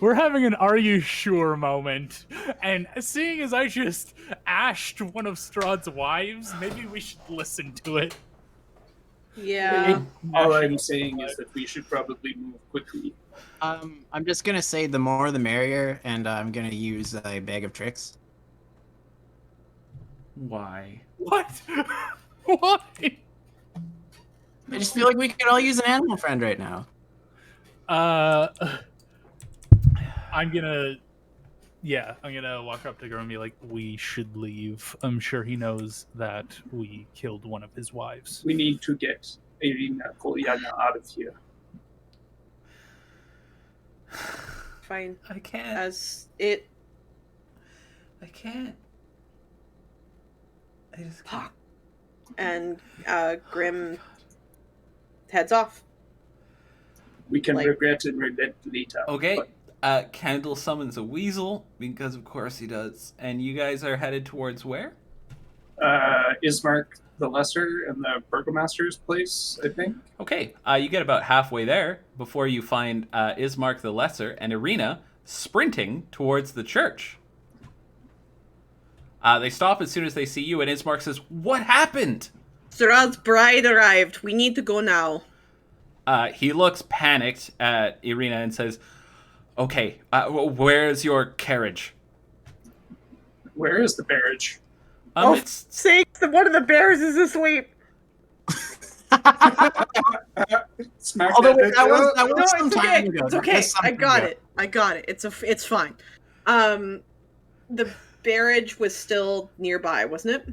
We're having an "Are you sure?" moment, and seeing as I just ashed one of Strahd's wives, maybe we should listen to it. Yeah. All I'm saying is that we should probably move quickly. I'm just gonna say the more the merrier, and I'm gonna use a bag of tricks. Why? What? Why? I just feel like we could all use an animal friend right now. I'm gonna walk up to Grim and be like, we should leave. I'm sure he knows that we killed one of his wives. We need to get Irina Kolyana out of here. Fine. I can't. As it. I can't. I just can't. And Grim heads off. We can Like- regret it later. Okay. but Kendall summons a weasel, because of course he does. And you guys are headed towards where? Ismark the Lesser and the Burgomaster's place, I think. Okay, you get about halfway there before you find Ismark the Lesser and Irina sprinting towards the church. They stop as soon as they see you, and Ismark says, "What happened?" Strahd's bride arrived. We need to go now. He looks panicked at Irina and says, "Okay, where's your carriage?" Where is the barrage? It's Sake, one of the bears is asleep. Smack Although that that was No, some it's time okay. ago. It's That okay. was some I time got ago. it. I got it. It's fine. The barrage was still nearby, wasn't it?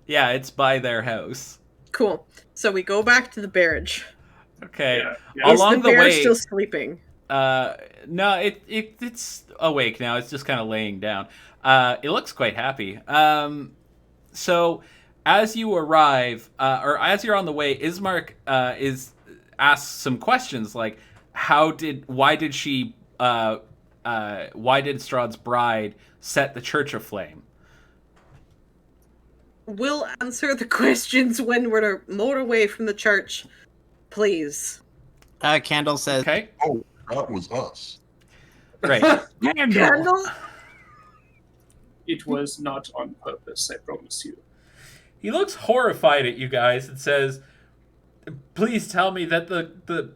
yeah, it's by their house. Cool. So we go back to the barrage. Okay. Yeah. Is Along the the bear way, still sleeping? no, it's awake now. It's just kind of laying down. It looks quite happy. So as you arrive, or as you're on the way, Ismark asks some questions like, why did Strahd's bride set the church aflame? We'll answer the questions when we're a motor away from the church. Please. Candle says, Okay, Oh, that was us. great. Candle? It was not on purpose, I promise you. He looks horrified at you guys and says, "Please tell me that the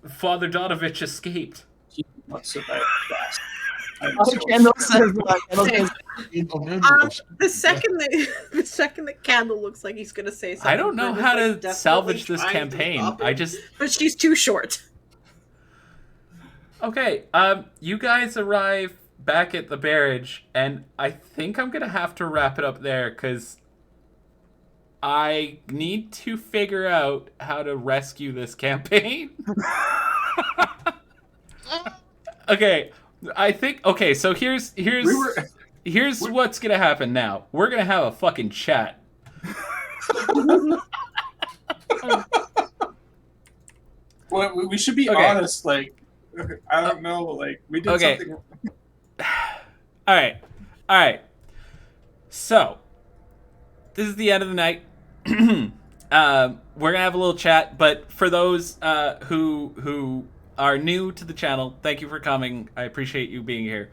Father Donovich escaped." He did not survive fast. I'm oh, sorry. Candle says, Candle says, The second that Candle looks like he's gonna say something, I don't know Grim is, how like, to desperately salvage this trying to campaign. stop I him, just but she's too short. okay. You guys arrive back at the barrage, and I think I'm gonna have to wrap it up there because I need to figure out how to rescue this campaign. Okay, I think. Okay, so here's what's gonna happen now. We're gonna have a fucking chat. Well, we should be Okay. honest. Like, I don't know. Like, we did Okay. something. All right. All right. So, this is the end of the night. We're gonna have a little chat, but for those who are new to the channel, thank you for coming. I appreciate you being here.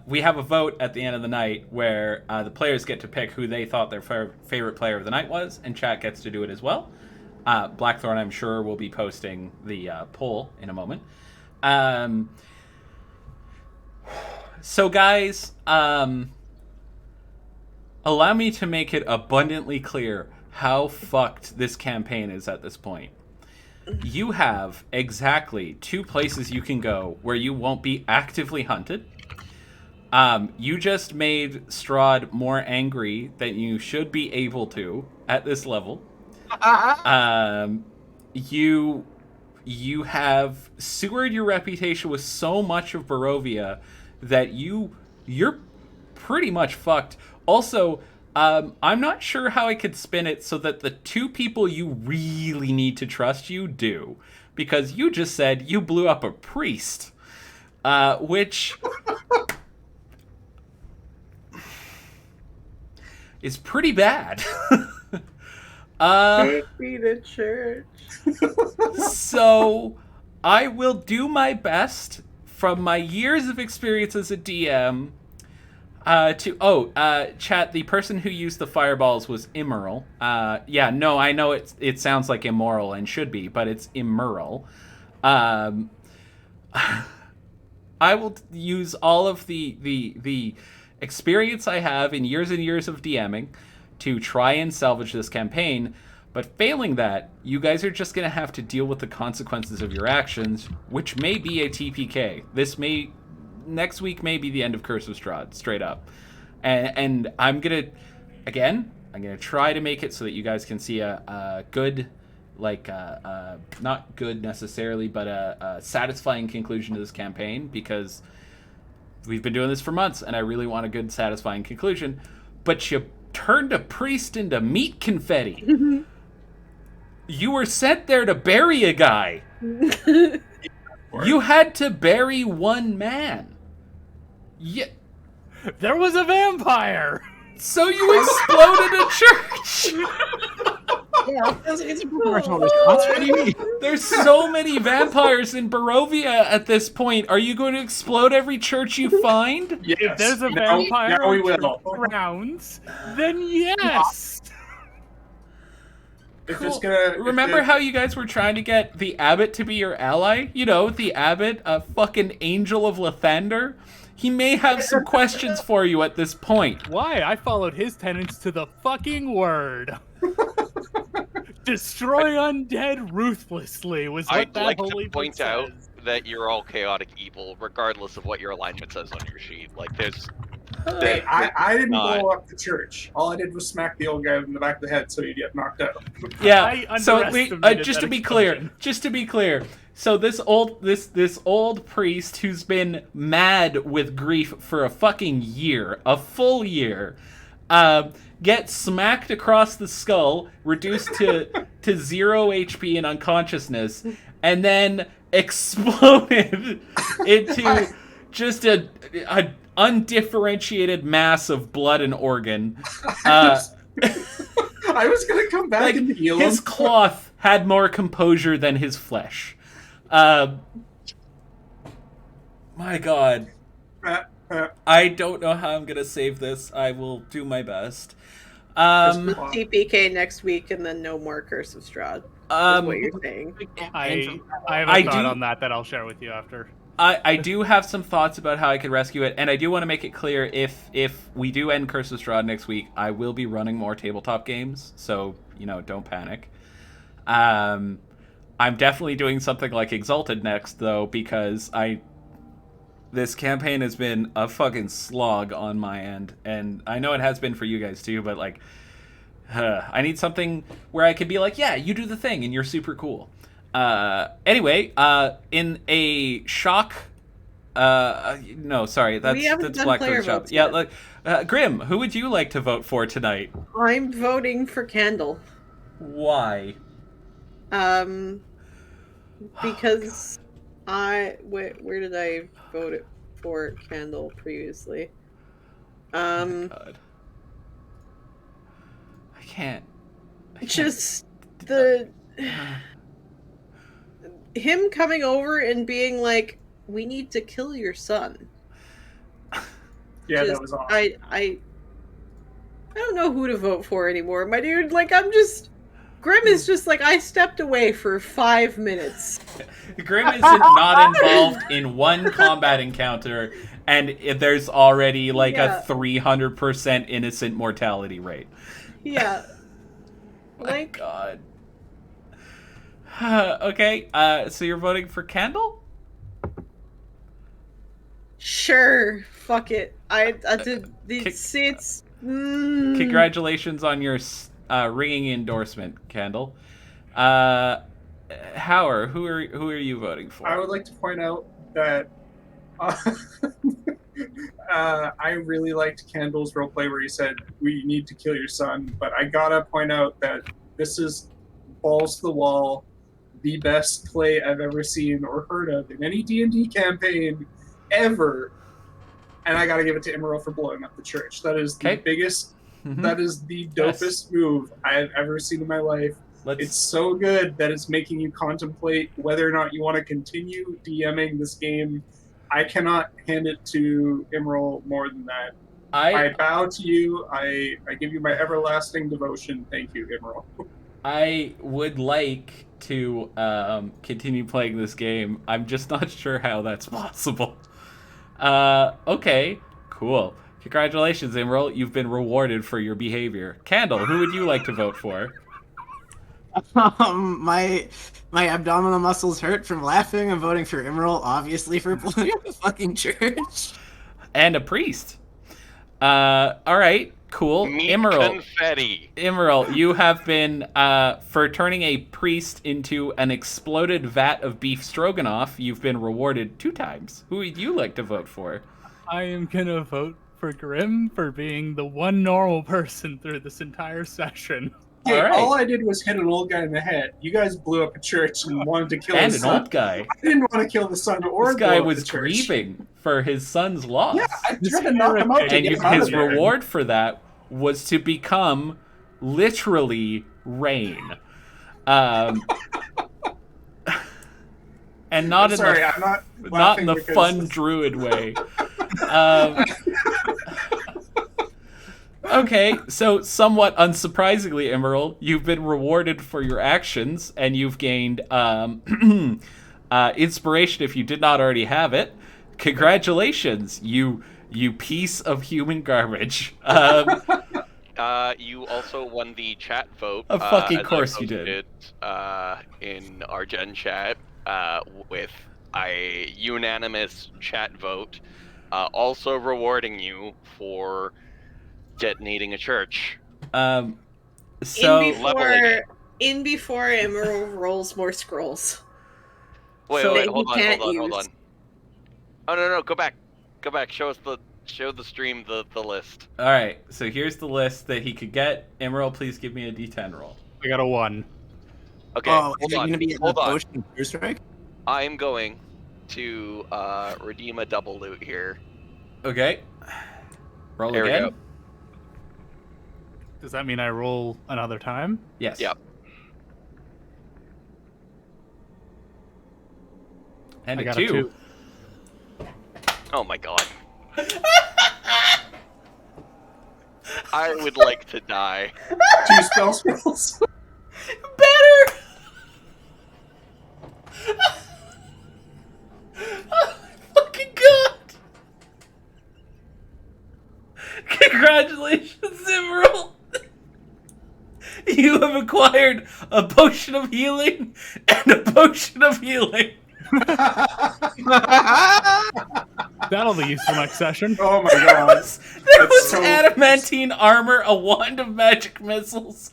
We have a vote at the end of the night where the players get to pick who they thought their favorite player of the night was, and chat gets to do it as well. Blackthorn, I'm sure, will be posting the poll in a moment. So, guys, allow me to make it abundantly clear how fucked this campaign is at this point. You have exactly 2 places you can go where you won't be actively hunted. You just made Strahd more angry than you should be able to at this level. You have sewered your reputation with so much of Barovia that you're pretty much fucked. Also, I'm not sure how I could spin it so that the 2 people you really need to trust you do. Because you just said you blew up a priest. Which is pretty bad. Take me to church. So, I will do my best from my years of experience as a DM chat, the person who used the fireballs was Immoral. Yeah, no, I know it sounds like immoral and should be, but it's immoral. I will use all of the experience I have in years and years of DMing to try and salvage this campaign, but failing that, you guys are just going to have to deal with the consequences of your actions, which may be a TPK. Next week may be the end of Curse of Strahd, straight up. And I'm going to try to make it so that you guys can see a good, not good necessarily, but a satisfying conclusion to this campaign, because we've been doing this for months, and I really want a good, satisfying conclusion. But you turned a priest into meat confetti. You were sent there to bury a guy. You had to bury one man. Yeah. There was a vampire! So you exploded a church! Yeah, it's a proportional response. What do you mean? There's so many vampires in Barovia at this point. Are you going to explode every church you find? Yes. If there's a Now vampire we on will. grounds, then yes! If Cool. it's gonna, Remember how you guys were trying to get the abbot to be your ally? You know, the abbot, a fucking angel of Lathander? He may have some questions for you at this point. Why? I followed his tenets to the fucking word. Destroy undead ruthlessly was what I'd that like holy to book point out says. that you're all chaotic evil, regardless of what your alignment says on your sheet. Like, there's... Hey, I didn't not. blow up the church. All I did was smack the old guy in the back of the head so he'd get knocked out. Yeah. I So underestimated just that to be clear, so this old priest who's been mad with grief for a fucking year, a full year, gets smacked across the skull, reduced to 0 HP and unconsciousness, and then exploded into just a undifferentiated mass of blood and organ. I was gonna come back and heal him. His cloth had more composure than his flesh. My God. I don't know how I'm gonna save this. I will do my best. TPK next week, and then no more Curse of Strahd. Is what you're saying. I have I a thought do- on that I'll share with you after. I do have some thoughts about how I could rescue it, and I do want to make it clear, if we do end Curse of Strahd next week, I will be running more tabletop games, so, don't panic. I'm definitely doing something like Exalted next, though, because this campaign has been a fucking slog on my end, and I know it has been for you guys too, but, I need something where I could be like, yeah, you do the thing, and you're super cool. Anyway, in a shock, no, sorry, We haven't that's done Black player Card Shop. votes Yeah, yet. Grim, who would you like to vote for tonight? I'm voting for Candle. Why? Because where did I vote it for Candle previously? God. I can't. Just the him coming over and being like, "We need to kill your son." Yeah, that Just- was awesome. I don't know who to vote for anymore, my dude. Like, Grim is just like, I stepped away for 5 minutes. Grim isn't not involved in one combat encounter, and there's already like Yeah. a 300% innocent mortality rate. Yeah. My Like, God. Okay, so you're voting for Candle? sure, fuck it. I did it's Congratulations on your ringing endorsement, Candle. Howard, who are you voting for? I would like to point out that I really liked Candle's roleplay where he said, "We need to kill your son," but I gotta point out that this is balls to the wall, the best play I've ever seen or heard of in any D&D campaign ever. And I gotta give it to Emerald for blowing up the church. That is the Okay. biggest, Mhm. that is the Yes. dopest move I have ever seen in my life. Let's It's so good that it's making you contemplate whether or not you want to continue DMing this game. I cannot hand it to Emerald more than that. I bow to you. I give you my everlasting devotion. Thank you, Emerald. I would like to continue playing this game. I'm just not sure how that's possible. Okay, cool. Congratulations, Emerald. You've been rewarded for your behavior. Candle, who would you like to vote for? My abdominal muscles hurt from laughing. I'm voting for Emerald, obviously, for blowing up the fucking church. And a priest. All right, cool. Meat Emerald. confetti. Emerald, you have been, for turning a priest into an exploded vat of beef stroganoff, you've been rewarded 2 times. Who would you like to vote for? I am gonna vote for Grim for being the one normal person through this entire session. Hey, All right. all I did was hit an old guy in the head. You guys blew up a church and wanted to kill And his an son. old guy. I didn't want to kill the son or This blow guy up was the church. grieving for his son's loss. Yeah, I tried to knock him out to And get him out his of there. reward for that was to become literally rain. And not I'm sorry, in I'm not the laughing not in the because- fun druid way. Okay, so somewhat unsurprisingly, Emerald, you've been rewarded for your actions, and you've gained inspiration if you did not already have it. Congratulations, you piece of human garbage. You also won the chat vote. Of fucking as I course you did. posted, in our Gen chat, with a unanimous chat vote, also rewarding you for detonating a church. So in before Emerald rolls more scrolls. Wait, So- wait, That hold he on, can't hold use. on. Oh no, go back. Show the stream the list. all right, so here's the list that he could get. Emerald, please give me a D10 roll. I got a 1. Okay, Oh, is hold it on, going to be hold the on. potion of True Strike? I'm going to redeem a double loot here. Okay, roll There we again. go. Does that mean I roll another time? Yes. Yep. And I a got 2. a 2. Oh my god. I would like to die. 2 spell scrolls. Better. Oh my fucking god! Congratulations, Emerald! You have acquired a potion of healing and a potion of healing. That'll be useful next session. Oh my god. There That's was so- adamantine armor, a wand of magic missiles,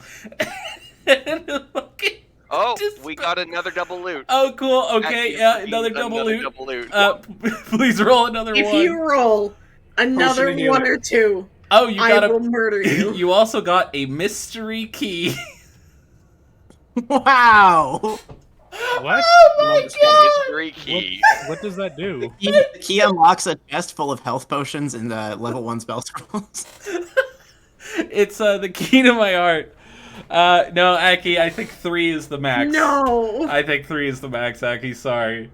and a fucking... Oh, Just- we got another double loot. Oh, cool. Okay, That yeah, is another double loot. Double loot. Please roll another If one. you roll another Potion of one healing. or 2, Oh, you I got will murder you. You also got a mystery key. Wow! What? Oh my god! Mystery key. What does that do? The key unlocks a chest full of health potions and level 1 spell scrolls. It's the key to my heart. No, Aki, I think 3 is the max. No. I think 3 is the max, Aki. Sorry.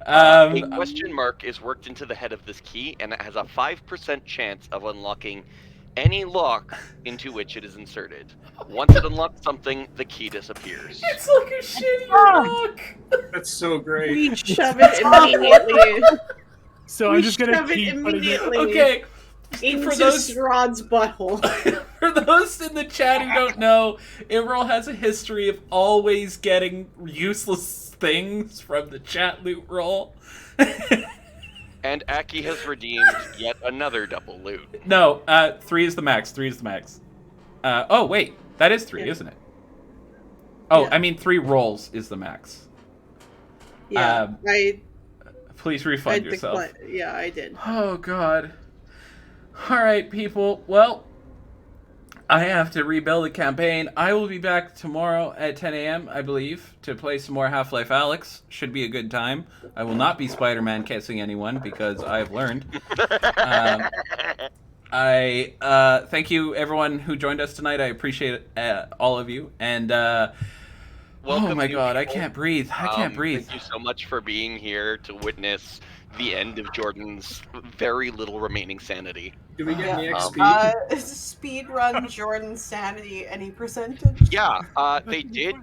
A question mark is worked into the head of this key, and it has a 5% chance of unlocking any lock into which it is inserted. Once it unlocks something, the key disappears. It's like a shitty rock. That's so great. We shove it immediately So We I'm just gonna shove it keep putting it. immediately. Okay. into those- Strahd's butthole. For those in the chat who don't know, Imral has a history of always getting useless things from the chat loot roll. And Aki has redeemed yet another double loot. No, 3 is the max. 3 is the max. Oh, wait. That is 3, Yeah. isn't it? Oh, Yeah. I mean 3 rolls is the max. Yeah, Please I refund yourself. Yeah, I did. Oh, God. Alright, people. Well, I have to rebuild the campaign. I will be back tomorrow at 10 a.m., I believe, to play some more Half-Life Alyx. Should be a good time. I will not be Spider-Man kissing anyone, because I've learned. I thank you, everyone who joined us tonight. I appreciate all of you. And, oh Welcome, my new God, I people. can't breathe. I can't breathe. Thank you so much for being here to witness the end of Jordan's very little remaining sanity. Do we get any Yeah. XP? Speed run Jordan's sanity any percentage? Yeah, they did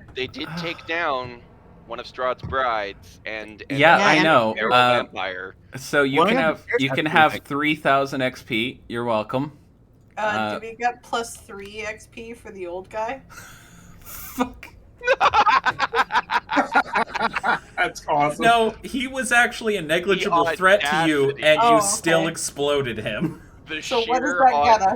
take down one of Strahd's brides and Yeah, I know. Arrow Uh, vampire. So you One can of have the you can first have thing. 3,000 XP. You're welcome. Do we get plus 3 XP for the old guy? Fuck. That's awesome. No, he was actually a negligible The threat to you, audacity. and you Oh, still okay. exploded him. The So what does sheer that get us?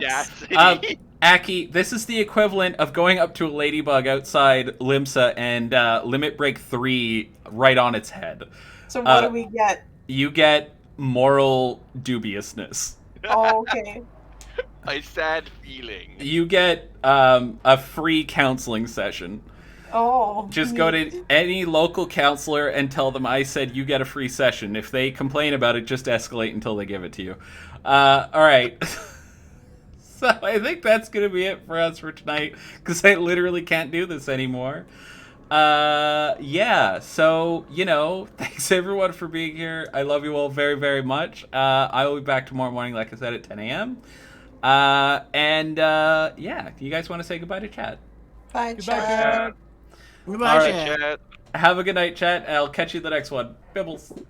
audacity. Aki, this is the equivalent of going up to a ladybug outside Limsa and limit break 3 right on its head. So what Uh, do we get? You get moral dubiousness. Oh, okay. A sad feeling. You get a free counseling session. Oh. Just go neat. to any local counselor and tell them I said you get a free session. If they complain about it, just escalate until they give it to you. All right. So I think that's going to be it for us for tonight, because I literally can't do this anymore. Yeah, so, thanks everyone for being here. I love you all very, very much. I will be back tomorrow morning, like I said, at 10 a.m. Yeah, you guys want to say goodbye to chat? Bye, Goodbye, chat. Cat. Goodbye, All right. chat. Chat. Have a good night, chat. I'll catch you in the next one. Bibbles.